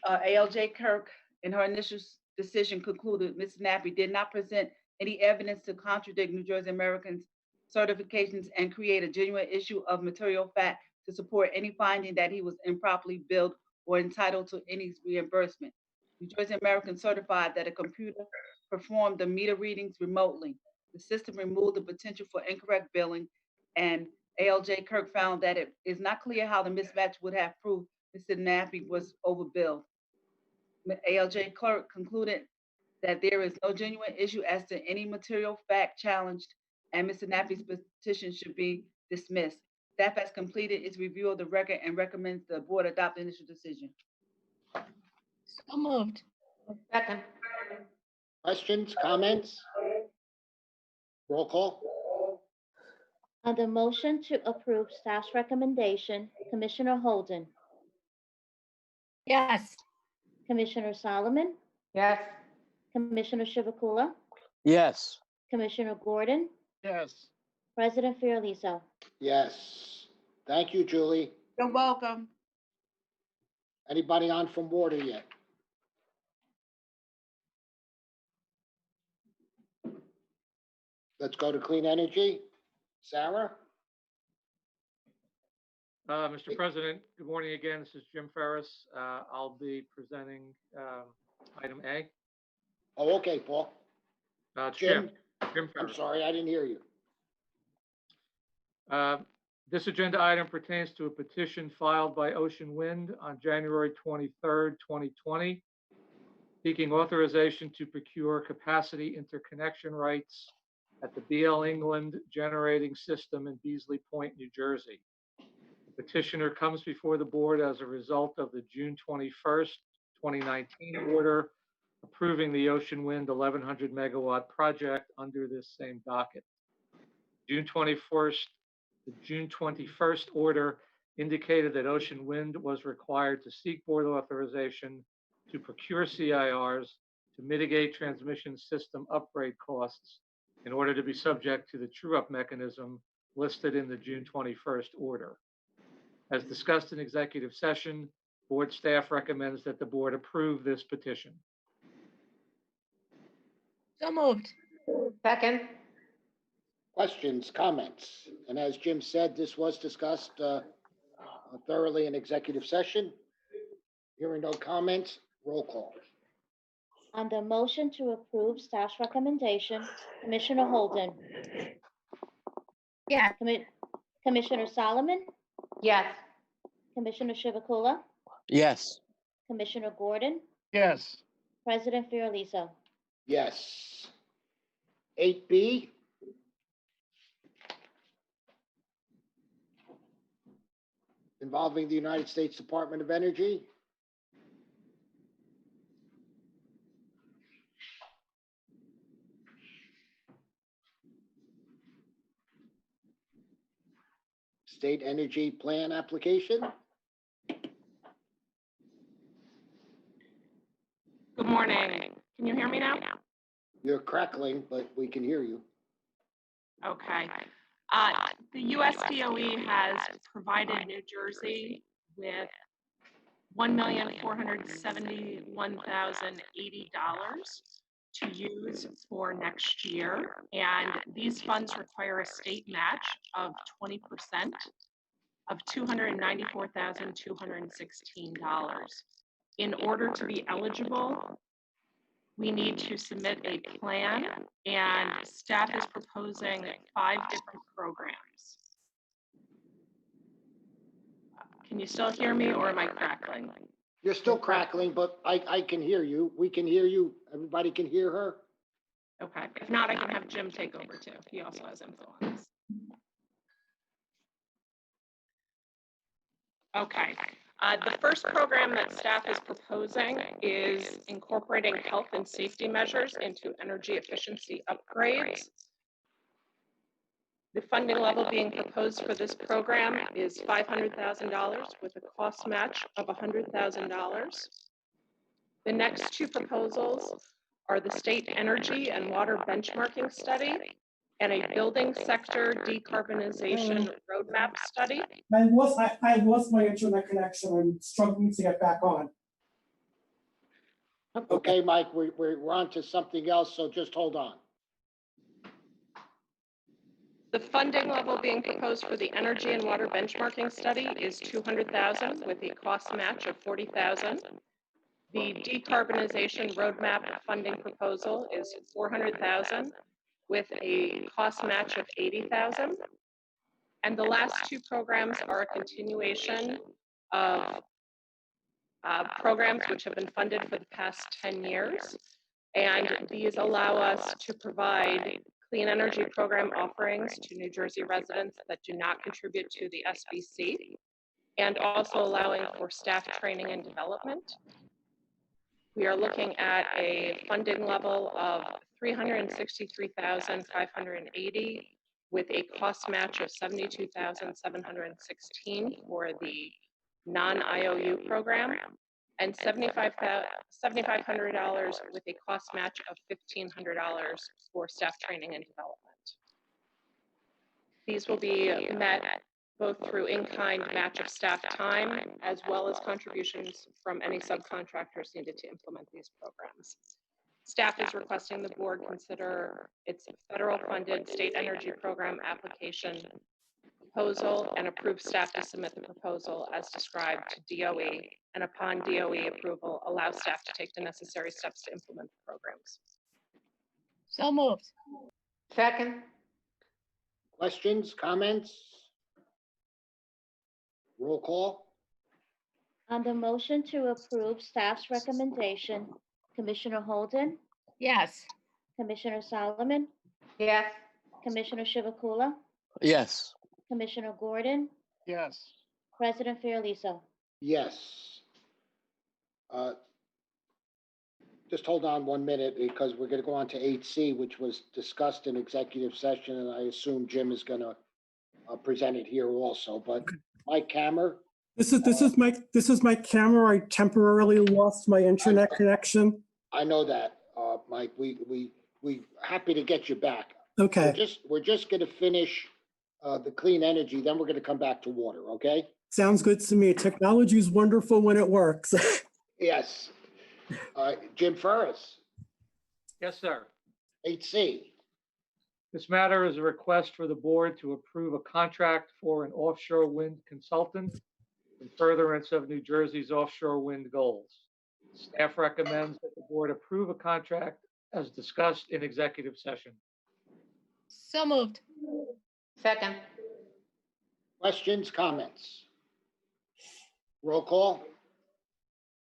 A.L.J. Kirk, in her initial decision, concluded Mr. Nappy did not present any evidence to contradict New Jersey American's certifications and create a genuine issue of material fact to support any finding that he was improperly billed or entitled to any reimbursement. New Jersey American certified that a computer performed the meter readings remotely. The system removed the potential for incorrect billing, and A.L.J. Kirk found that it is not clear how the mismatch would have proved Mr. Nappy was overbilled. A.L.J. Clerk concluded that there is no genuine issue as to any material fact challenged, and Mr. Nappy's petition should be dismissed. Staff has completed its review of the record and recommends the board adopt the initial decision. So moved. Second. Questions, comments? Roll call? On the motion to approve staff's recommendation, Commissioner Holden, Yes. Commissioner Solomon, Yes. Commissioner Chivukula, Yes. Commissioner Gordon, Yes. President Fiordaliso. Yes. Thank you, Julie. You're welcome. Anybody on from water yet? Let's go to clean energy. Sarah? Mr. President, good morning again. This is Jim Ferris. I'll be presenting item A. Oh, okay, Paul. It's Jim? Jim I'm Ferris. sorry, I didn't hear you. This agenda item pertains to a petition filed by Ocean Wind on January 23rd, 2020, seeking authorization to procure capacity interconnection rights at the BL England generating system in Beasley Point, New Jersey. The petitioner comes before the board as a result of the June 21st, 2019 order approving the Ocean Wind 1100 megawatt project under this same docket. The June 21st order indicated that Ocean Wind was required to seek board authorization to procure CIRs to mitigate transmission system upgrade costs in order to be subject to the true-up mechanism listed in the June 21st order. As discussed in executive session, board staff recommends that the board approve this petition. So moved. Second. Questions, comments? And as Jim said, this was discussed thoroughly in executive session. Hearing no comments, roll call. On the motion to approve staff's recommendation, Commissioner Holden, Yes. Commissioner Solomon, Yes. Commissioner Chivukula, Yes. Commissioner Gordon, Yes. President Fiordaliso. Yes. 8B. Involving the United States Department of Energy. State Energy Plan application. Good morning. Can you hear me now? You're crackling, but we can hear you. Okay. The USDOE has provided New Jersey with $1,471,080 to use for next year. And these funds require a state match of 20% of $294,216. In order to be eligible, we need to submit a plan, and staff is proposing 5 different programs. Can you still hear me, or am I crackling? You're still crackling, but I can hear you. We can hear you. Everybody can hear her. Okay. If not, I can have Jim take over too. He also has info on this. Okay. The first program that staff is proposing is incorporating health and safety measures into energy efficiency upgrades. The funding level being proposed for this program is $500,000 with a cost match of $100,000. The next 2 proposals are the state energy and water benchmarking study and a building sector decarbonization roadmap study. I lost my internet connection. I'm struggling to get back on. Okay, Mike, we're on to something else, so just hold on. The funding level being proposed for the energy and water benchmarking study is $200,000 with a cost match of $40,000. The decarbonization roadmap funding proposal is $400,000 with a cost match of $80,000. And the last 2 programs are a continuation of programs which have been funded for the past 10 years. And these allow us to provide clean energy program offerings to New Jersey residents that do not contribute to the SBC, and also allowing for staff training and development. We are looking at a funding level of $363,580 with a cost match of $72,716 for the non-IOU program, and $7,500 with a cost match of $1,500 for staff training and development. These will be met both through in-kind match of staff time, as well as contributions from any subcontractors needed to implement these programs. Staff is requesting the board consider its federal-funded state energy program application proposal and approve staff to submit the proposal as described to DOE, and upon DOE approval, allow staff to take the necessary steps to implement the programs. So moved. Second. Questions, comments? Roll call. On the motion to approve staff's recommendation, Commissioner Holden, Yes. Commissioner Solomon, Yes. Commissioner Chivukula, Yes. Commissioner Gordon, Yes. President Fiordaliso. Yes. Just hold on 1 minute because we're going to go on to 8C, which was discussed in executive session, and I assume Jim is going to present it here also. But Mike Kammer. This is my camera. I temporarily lost my internet connection. I know that, Mike. We happy to get you back. Okay. We're just going to finish the clean energy, then we're going to come back to water. Okay. Sounds good to me. Technology is wonderful when it works. Yes. Jim Ferris. Yes, sir. 8C. This matter is a request for the board to approve a contract for an offshore wind consultant in furtherance of New Jersey's offshore wind goals. Staff recommends that the board approve a contract as discussed in executive session. So moved. Second. Questions, comments? Roll call.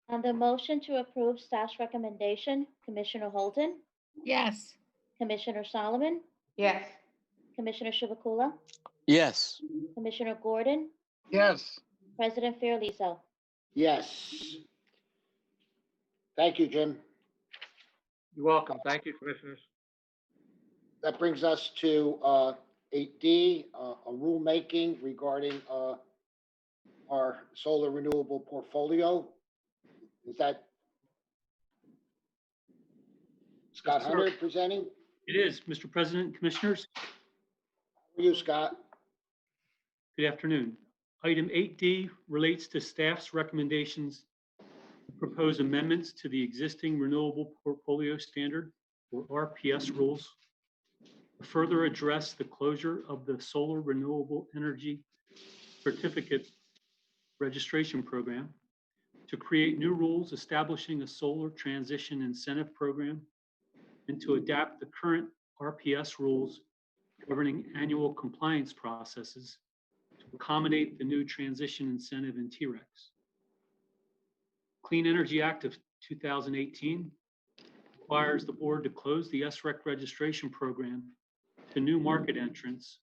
On the motion to approve staff's recommendation, Commissioner Holden, Yes. Commissioner Solomon, Yes. Commissioner Chivukula, Yes. Commissioner Gordon, Yes. President Fiordaliso. Yes. Thank you, Jim. You're welcome. Thank you, commissioners. That brings us to 8D, a rulemaking regarding our solar renewable portfolio. Is that Scott Yes, sir. Hunter presenting? It is, Mr. President, Commissioners. How are you, Scott? Good afternoon. Item 8D relates to staff's recommendations to propose amendments to the existing renewable portfolio standard, or RPS rules, to further address the closure of the solar renewable energy certificate registration program, to create new rules establishing a solar transition incentive program, and to adapt the current RPS rules governing annual compliance processes to accommodate the new transition incentive in TRECs. Clean Energy Act of 2018 requires the board to close the SREC registration program to new market entrants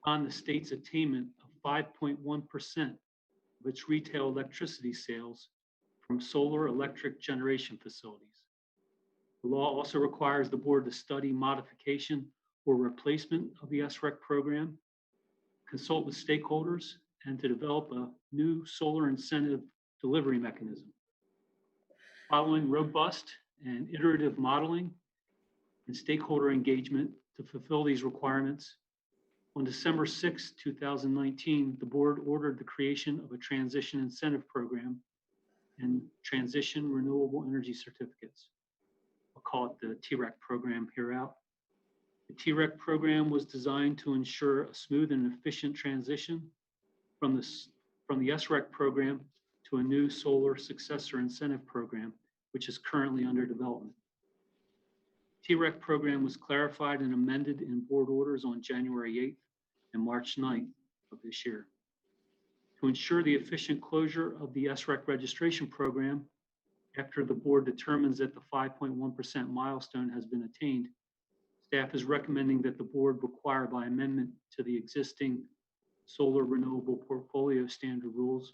on the state's attainment of 5.1% of its retail electricity sales from solar electric generation facilities. The law also requires the board to study modification or replacement of the SREC program, consult with stakeholders, and to develop a new solar incentive delivery mechanism. Following robust and iterative modeling and stakeholder engagement to fulfill these requirements, on December 6, 2019, the board ordered the creation of a transition incentive program and transition renewable energy certificates. We'll call it the TREC program here out. The TREC program was designed to ensure a smooth and efficient transition from the SREC program to a new solar successor incentive program, which is currently under development. TREC program was clarified and amended in board orders on January 8th and March 9th of this year. To ensure the efficient closure of the SREC registration program, after the board determines that the 5.1% milestone has been attained, staff is recommending that the board require by amendment to the existing solar renewable portfolio standard rules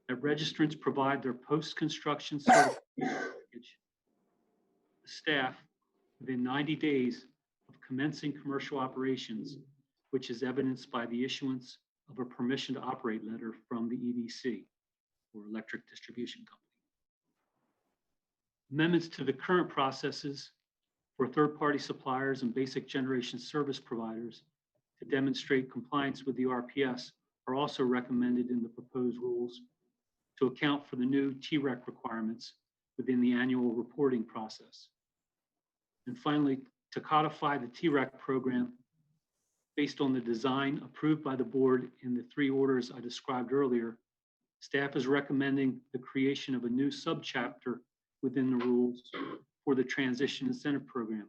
that registrants provide their post-construction certification package to staff within 90 days of commencing commercial operations, which is evidenced by the issuance of a permission to operate letter from the EDC, or Electric Distribution Company. Amendments to the current processes for third-party suppliers and basic generation service providers to demonstrate compliance with the RPS are also recommended in the proposed rules to account for the new TREC requirements within the annual reporting process. And finally, to codify the TREC program based on the design approved by the board in the three orders I described earlier, staff is recommending the creation of a new subchapter within the rules for the transition incentive program.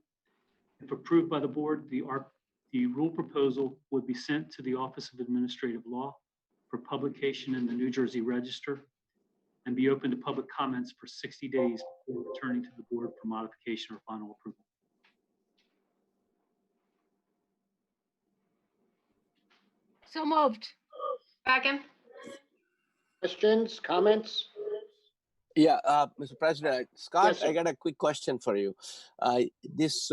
If approved by the board, the rule proposal would be sent to the Office of Administrative Law for publication in the New Jersey Register and be open to public comments for 60 days before returning to the board for modification or final approval. So moved. Second. Questions, comments? Yeah, Mr. President, Scott, Yes, sir. I got a quick question for you. This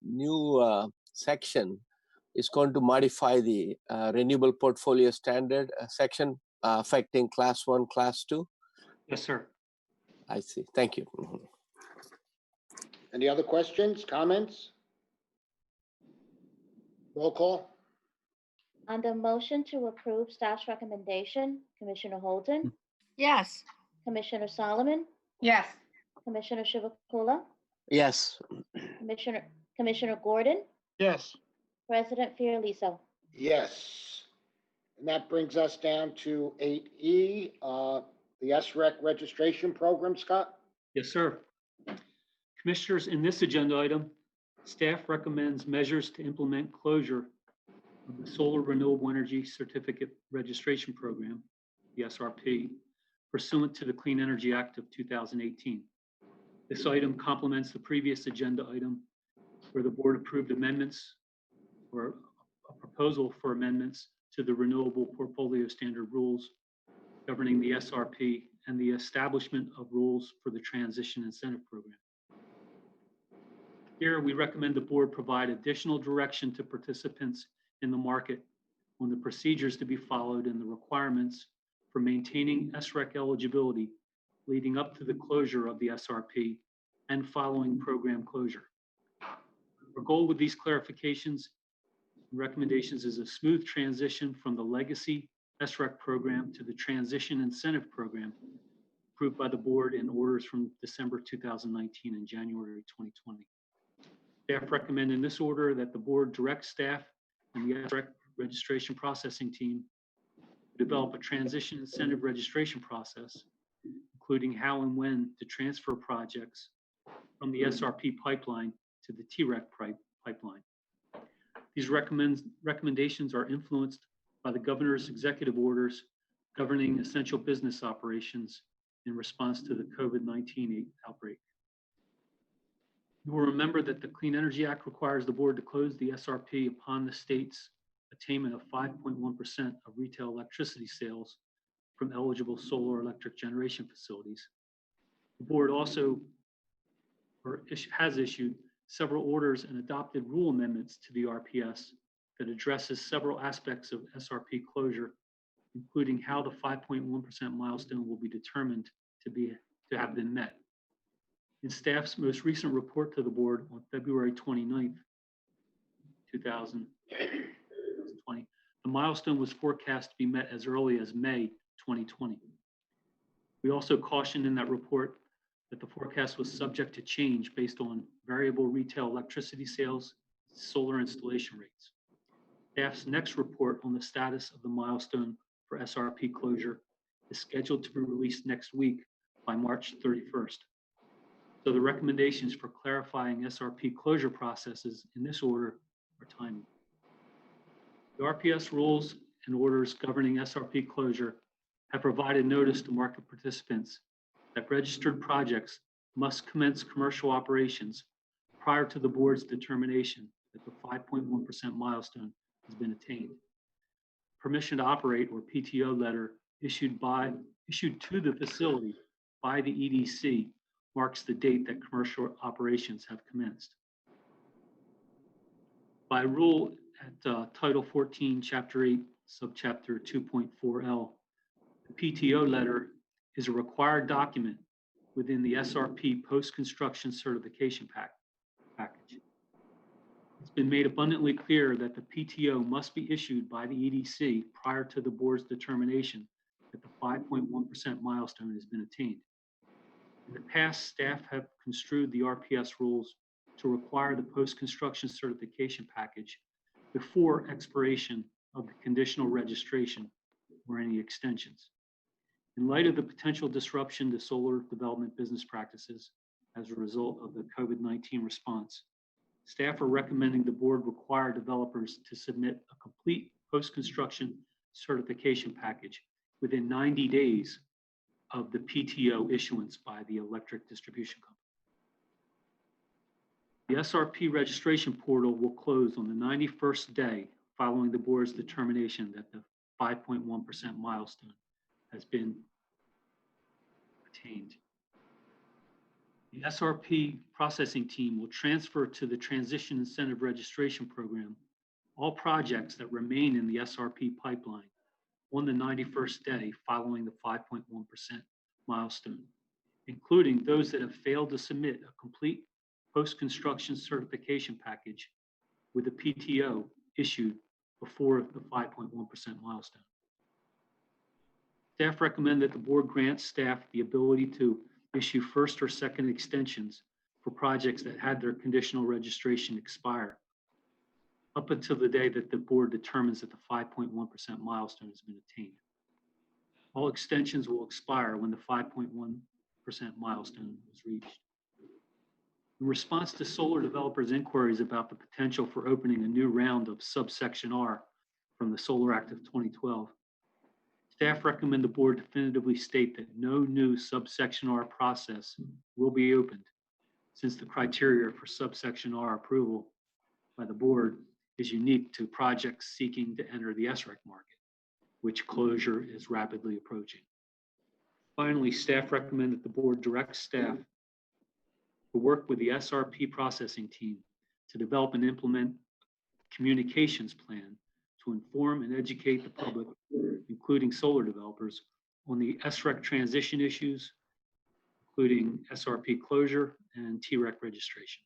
new section is going to modify the renewable portfolio standard section affecting class 1, class 2? Yes, sir. I see. Thank you. Any other questions, comments? Roll call? On the motion to approve staff's recommendation, Commissioner Holden, Yes. Commissioner Solomon, Yes. Commissioner Chivuk, Yes. Commissioner Gordon, Yes. President Fiordaliso. Yes. And that brings us down to 8E, the SREC registration program, Scott? Yes, sir. Commissioners, in this agenda item, staff recommends measures to implement closure of the Solar Renewable Energy Certificate Registration Program, the SRP, pursuant to the Clean Energy Act of 2018. This item complements the previous agenda item where the board approved amendments or a proposal for amendments to the Renewable Portfolio Standard rules governing the SRP and the establishment of rules for the Transition Incentive Program. Here, we recommend the board provide additional direction to participants in the market on the procedures to be followed and the requirements for maintaining SREC eligibility leading up to the closure of the SRP and following program closure. Our goal with these clarifications and recommendations is a smooth transition from the legacy SREC program to the transition incentive program approved by the board in orders from December 2019 and January 2020. Staff recommend in this order that the board direct staff and the SREC registration processing team to develop a transition incentive registration process, including how and when to transfer projects from the SRP pipeline to the TREC pipeline. These recommendations are influenced by the governor's executive orders governing essential business operations in response to the COVID-19 outbreak. You will remember that the Clean Energy Act requires the board to close the SRP upon the state's attainment of 5.1% of retail electricity sales from eligible solar electric generation facilities. The board also has issued several orders and adopted rule amendments to the RPS that addresses several aspects of SRP closure, including how the 5.1% milestone will be determined to have been met. In staff's most recent report to the board on February 29th, 2020, the milestone was forecast to be met as early as May 2020. We also cautioned in that report that the forecast was subject to change based on variable retail electricity sales, solar installation rates. Staff's next report on the status of the milestone for SRP closure is scheduled to be released next week by March 31st. So the recommendations for clarifying SRP closure processes in this order are timely. The RPS rules and orders governing SRP closure have provided notice to market participants that registered projects must commence commercial operations prior to the board's determination that the 5.1% milestone has been attained. Permission to operate, or PTO letter, issued to the facility by the EDC marks the date that commercial operations have commenced. By rule at Title 14, Chapter 8, Subchapter 2.4L, the PTO letter is a required document within the SRP post-construction certification package. It's been made abundantly clear that the PTO must be issued by the EDC prior to the board's determination that the 5.1% milestone has been attained. In the past, staff have construed the RPS rules to require the post-construction certification package before expiration of the conditional registration or any extensions. In light of the potential disruption to solar development business practices as a result of the COVID-19 response, staff are recommending the board require developers to submit a complete post-construction certification package within 90 days of the PTO issuance by the electric distribution company. The SRP registration portal will close on the 91st day following the board's determination that the 5.1% milestone has been attained. The SRP processing team will transfer to the Transition Incentive Registration Program all projects that remain in the SRP pipeline on the 91st day following the 5.1% milestone, including those that have failed to submit a complete post-construction certification package with a PTO issued before the 5.1% milestone. Staff recommend that the board grant staff the ability to issue first or second extensions for projects that had their conditional registration expire up until the day that the board determines that the 5.1% milestone has been attained. All extensions will expire when the 5.1% milestone is reached. In response to solar developers' inquiries about the potential for opening a new round of subsection R from the Solar Act of 2012, staff recommend the board definitively state that no new subsection R process will be opened, since the criteria for subsection R approval by the board is unique to projects seeking to enter the SREC market, which closure is rapidly approaching. Finally, staff recommend that the board direct staff to work with the SRP processing team to develop and implement a communications plan to inform and educate the public, including solar developers, on the SREC transition issues, including SRP closure and TREC registration.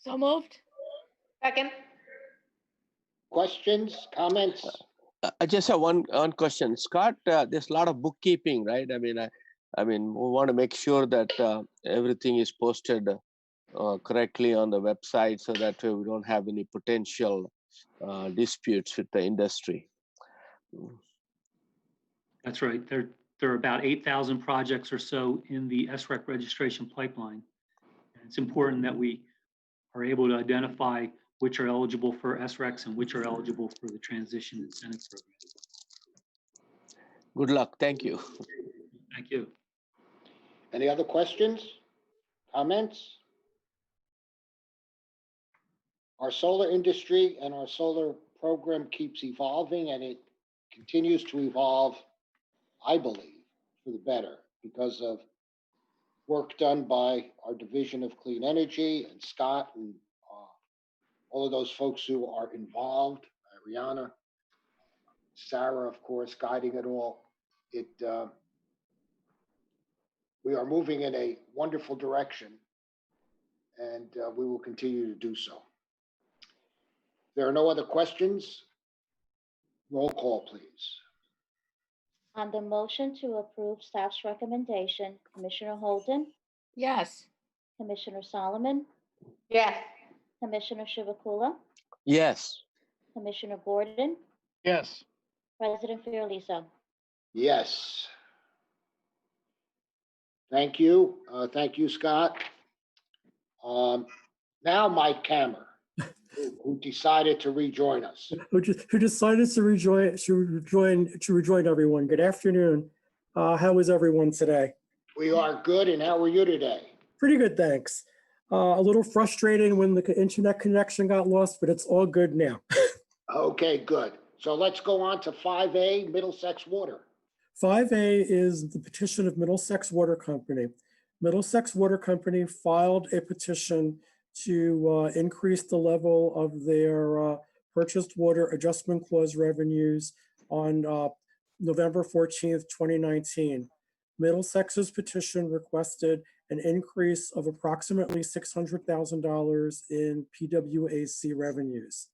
So moved. Second. Questions, comments? I just have one question, Scott. There's a lot of bookkeeping, right? I mean, we want to make sure that everything is posted correctly on the website, so that we don't have any potential disputes with the industry. That's right. There are about 8,000 projects or so in the SREC registration pipeline. And it's important that we are able to identify which are eligible for SRECs and which are eligible for the transition incentive program. Good luck. Thank you. Thank you. Any other questions, comments? Our solar industry and our solar program keeps evolving, and it continues to evolve, I believe, for the better because of work done by our Division of Clean Energy and Scott and all of those folks who are involved, Ariana, Sarah, of course, guiding it all. We are moving in a wonderful direction, and we will continue to do so. If there are no other questions, roll call, please. On the motion to approve staff's recommendation, Commissioner Holden, Yes. Commissioner Solomon, Yes. Commissioner Chivuk, Yes. Commissioner Gordon, Yes. President Fiordaliso. Yes. Thank you. Thank you, Scott. Now Mike Kammer, who decided to rejoin us. Who decided to rejoin everyone. Good afternoon. How is everyone today? We are good, and how are you today? Pretty good, thanks. A little frustrating when the internet connection got lost, but it's all good now. Okay, good. So let's go on to 5A, Middlesex Water. 5A is the petition of Middlesex Water Company. Middlesex Water Company filed a petition to increase the level of their purchased water adjustment clause revenues on November 14th, 2019. Middlesex's petition requested an increase of approximately $600,000 in PWAC revenues.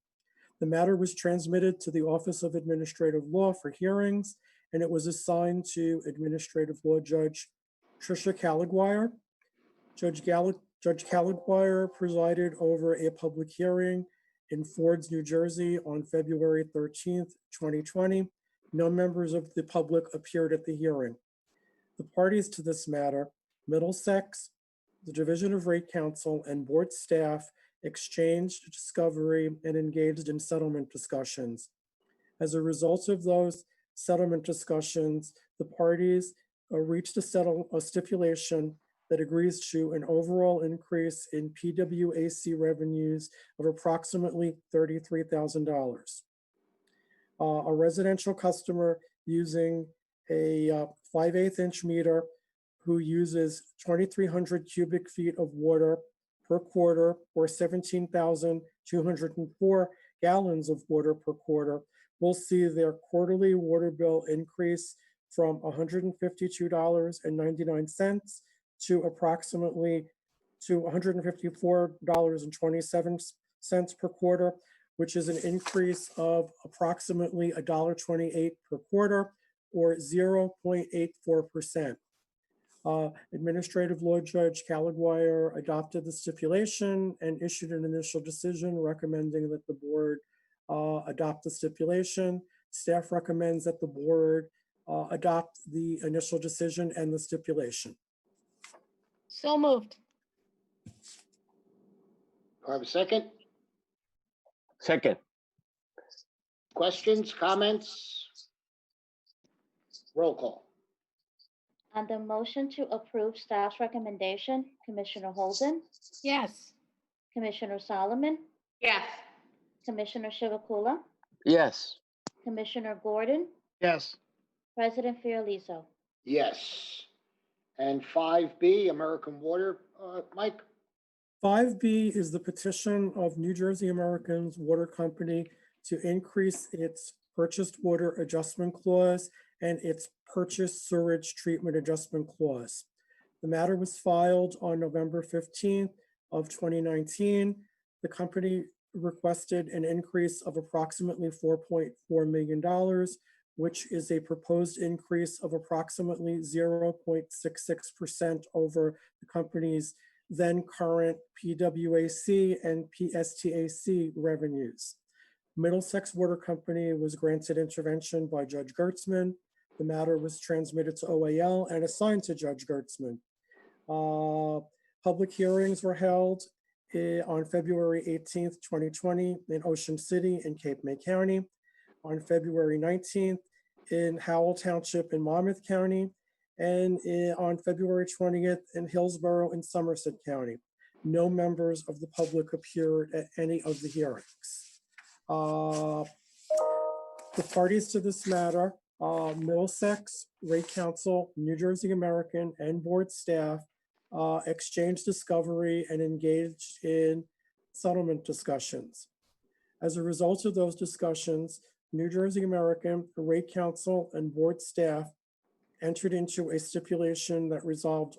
The matter was transmitted to the Office of Administrative Law for hearings, and it was assigned to Administrative Law Judge Tricia Caliguire. Judge Caliguire presided over a public hearing in Fords, New Jersey on February 13th, 2020. No members of the public appeared at the hearing. The parties to this matter, Middlesex, the Division of Rate Counsel, and board staff exchanged discovery and engaged in settlement discussions. As a result of those settlement discussions, the parties reached a stipulation that agrees to an overall increase in PWAC revenues of approximately $33,000. A residential customer using a 5/8 inch meter who uses 2,300 cubic feet of water per quarter or 17,204 gallons of water per quarter will see their quarterly water bill increase from $152.99 to approximately $154.27 per quarter, which is an increase of approximately $1.28 per quarter or 0.84%. Administrative Law Judge Caliguire adopted the stipulation and issued an initial decision recommending that the board adopt the stipulation. Staff recommends that the board adopt the initial decision and the stipulation. So moved. Do I have a second? Second. Questions, comments? Roll call. On the motion to approve staff's recommendation, Commissioner Holden, Yes. Commissioner Solomon, Yes. Commissioner Chivuk, Yes. Commissioner Gordon, Yes. President Fiordaliso. Yes. And 5B, American Water, Mike? 5B is the petition of New Jersey American's Water Company to increase its purchased water adjustment clause and its purchased sewage treatment adjustment clause. The matter was filed on November 15th of 2019. The company requested an increase of approximately $4.4 million, which is a proposed increase of approximately 0.66% over the company's then current PWAC and PSTAC revenues. Middlesex Water Company was granted intervention by Judge Gertzman. The matter was transmitted to OAL and assigned to Judge Gertzman. Public hearings were held on February 18th, 2020 in Ocean City in Cape May County, on February 19th in Howell Township in Monmouth County, and on February 20th in Hillsborough in Somerset County. No members of the public appeared at any of the hearings. The parties to this matter, Middlesex, Rate Council, New Jersey American, and board staff exchanged discovery and engaged in settlement discussions. As a result of those discussions, New Jersey American, Rate Council, and board staff entered into a stipulation that resolved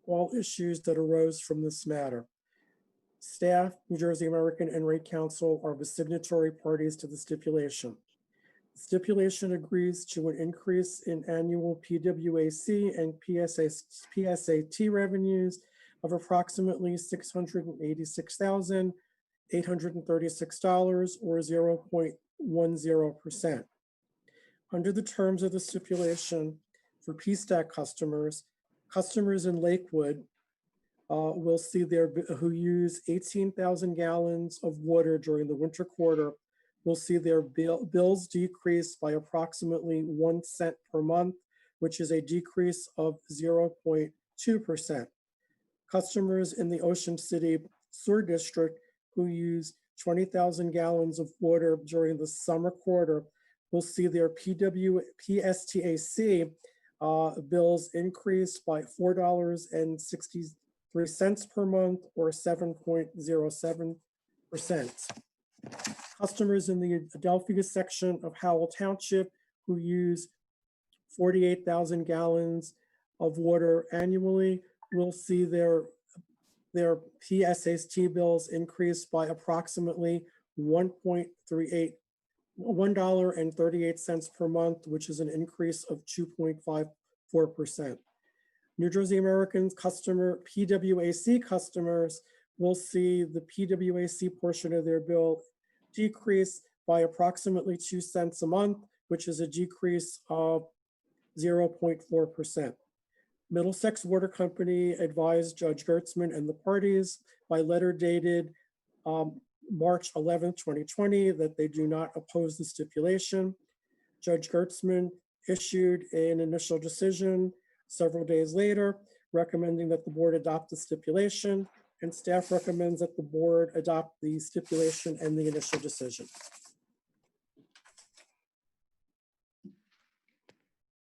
all issues that arose from this matter. Staff, New Jersey American, and Rate Council are the signatory parties to the stipulation. The stipulation agrees to an increase in annual PWAC and PSAT revenues of approximately $686,836 or 0.10%. Under the terms of the stipulation, for PSTAC customers in Lakewood will see who use 18,000 gallons of water during the winter quarter will see their bills decrease by approximately 1 cent per month, which is a decrease of 0.2%. Customers in the Ocean City Sewer District who use 20,000 gallons of water during the summer quarter will see their PSTAC bills increase by $4.63 per month or 7.07%. Customers in the Adelphia section of Howell Township who use 48,000 gallons of water annually will see their PSAT bills increase by approximately $1.38 per month, which is an increase of 2.54%. New Jersey American PWAC customers will see the PWAC portion of their bill decrease by approximately 2 cents a month, which is a decrease of 0.4%. Middlesex Water Company advised Judge Gertzman and the parties by letter dated March 11, 2020, that they do not oppose the stipulation. Judge Gertzman issued an initial decision several days later, recommending that the board adopt the stipulation, and staff recommends that the board adopt the stipulation and the initial decision.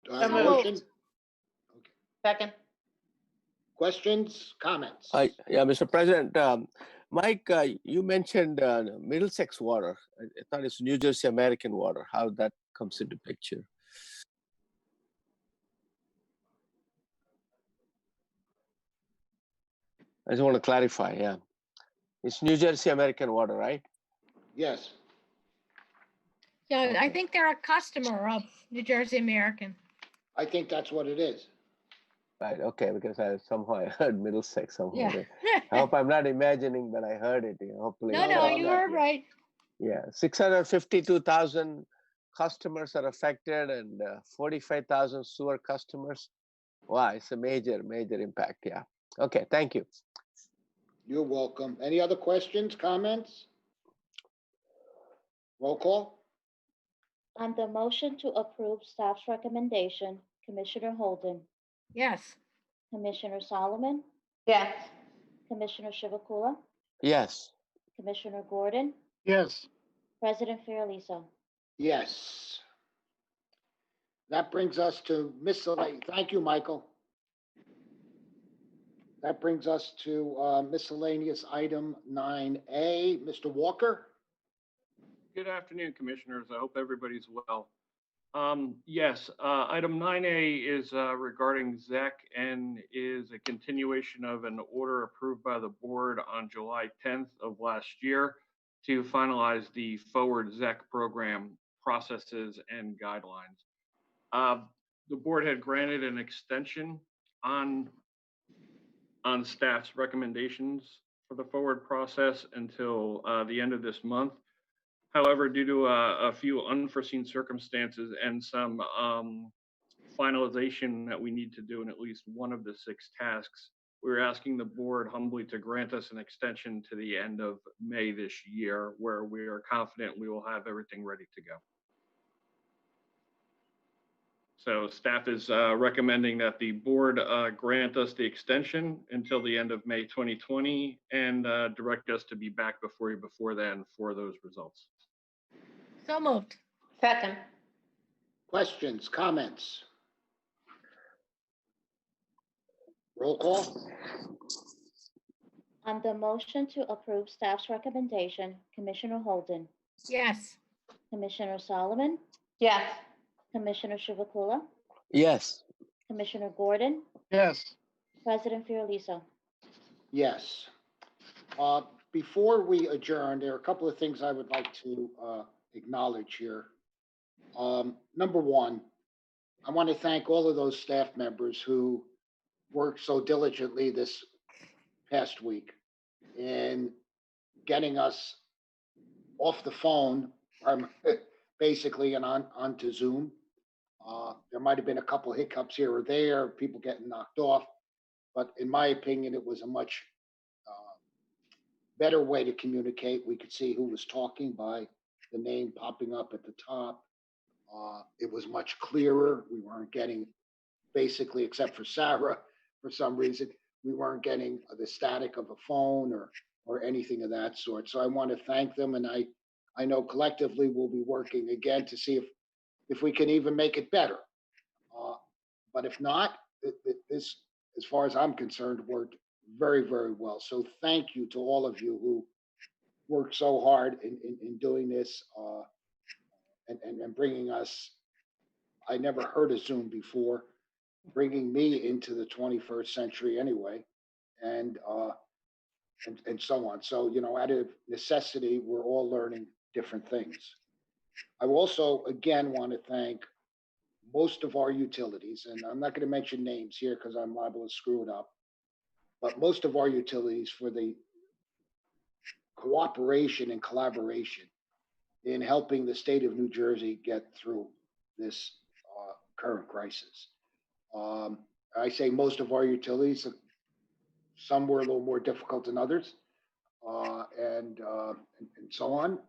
Do I have a So motion? moved. Second. Questions, comments? Yeah, Mr. President, Mike, you mentioned Middlesex Water. I thought it's New Jersey American Water. How that comes into picture? I just want to clarify. Yeah, it's New Jersey American Water, right? Yes. Yeah, I think they're a customer of New Jersey American. I think that's what it is. Right. Okay. Because I heard Middlesex somehow. Yeah. I hope I'm not imagining, but I heard it. Hopefully. No, you were right. Yeah, 652,000 customers are affected and 45,000 sewer customers. Wow, it's a major impact. Yeah. Okay, thank you. You're welcome. Any other questions, comments? Roll call? On the motion to approve staff's recommendation, Commissioner Holden, Yes. Commissioner Solomon, Yes. Commissioner Chivuk, Yes. Commissioner Gordon, Yes. President Fiordaliso. Yes. That brings us to miscellaneous. Thank you, Michael. that brings us to miscellaneous item 9A. Mr. Walker? Good afternoon, Commissioners. I hope everybody's well. Yes, item 9A is regarding ZEC and is a continuation of an order approved by the board on July 10th of last year to finalize the forward ZEC program processes and guidelines. The board had granted an extension on staff's recommendations for the forward process until the end of this month. However, due to a few unforeseen circumstances and some finalization that we need to do in at least one of the 6 tasks, we're asking the board humbly to grant us an extension to the end of May this year, where we are confident we will have everything ready to go. So staff is recommending that the board grant us the extension until the end of May 2020 and direct us to be back before you before then for those results. So moved. Second. Questions, comments? Roll call. On the motion to approve staff's recommendation, Commissioner Holden, Yes. Commissioner Solomon, Yes. Commissioner Chivukula, Yes. Commissioner Gordon, Yes. President Fiordaliso. Yes. Before we adjourn, there are a couple of things I would like to acknowledge here. Number one, I want to thank all of those staff members who worked so diligently this past week in getting us off the phone, basically, and onto Zoom. There might have been a couple hiccups here or there, people getting knocked off, but in my opinion, it was a much better way to communicate. We could see who was talking by the name popping up at the top. It was much clearer. We weren't getting, basically, except for Sarah, for some reason, we weren't getting the static of a phone or anything of that sort. So I want to thank them, and I know collectively we'll be working again to see if we can even make it better. But if not, this, as far as I'm concerned, worked very, very well. So thank you to all of you who worked so hard in doing this and bringing us, I never heard of Zoom before, bringing me into the 21st century anyway, and so on. So, you know, out of necessity, we're all learning different things. I also, again, want to thank most of our utilities, and I'm not going to mention names here because I'm liable to screw it up, but most of our utilities for the cooperation and collaboration in helping the state of New Jersey get through this current crisis. I say most of our utilities, some were a little more difficult than others, and so on.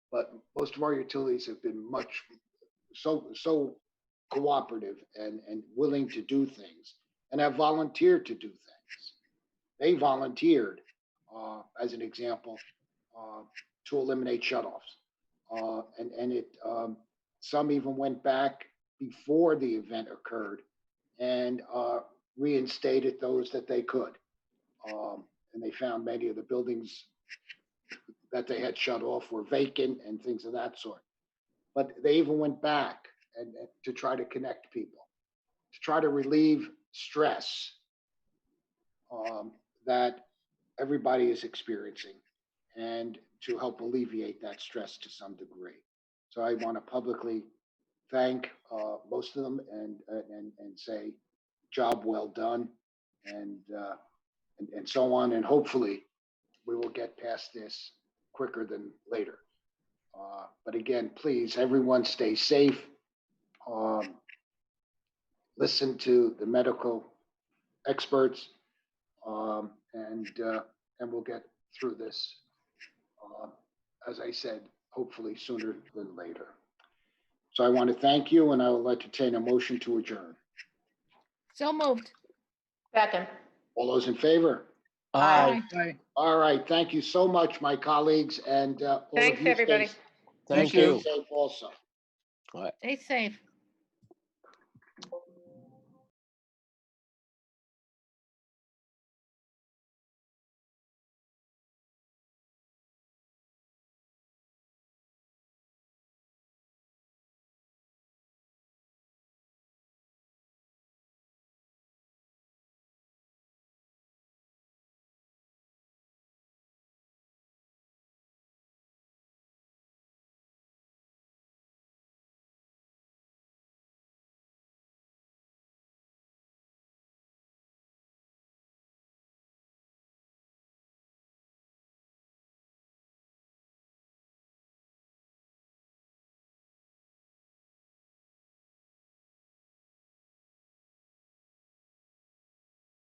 But most of our utilities have been so cooperative and willing to do things and have volunteered to do things. They volunteered, as an example, to eliminate shutoffs. And some even went back before the event occurred and reinstated those that they could. And they found many of the buildings that they had shut off were vacant and things of that sort. But they even went back and to try to connect people, to try to relieve stress that everybody is experiencing, and to help alleviate that stress to some degree. So I want to publicly thank most of them and say, job well done, and so on. And hopefully we will get past this quicker than later. But again, please, everyone stay safe. Listen to the medical experts, and we'll get through this, as I said, hopefully sooner than later. So I want to thank you, and I would like to entertain a motion to adjourn. So moved. Second. All those in favor? Aye. Aye. All right. Thank you so much, my colleagues, and all Thanks, of you. everybody. Thank Stay you. safe also. Stay safe.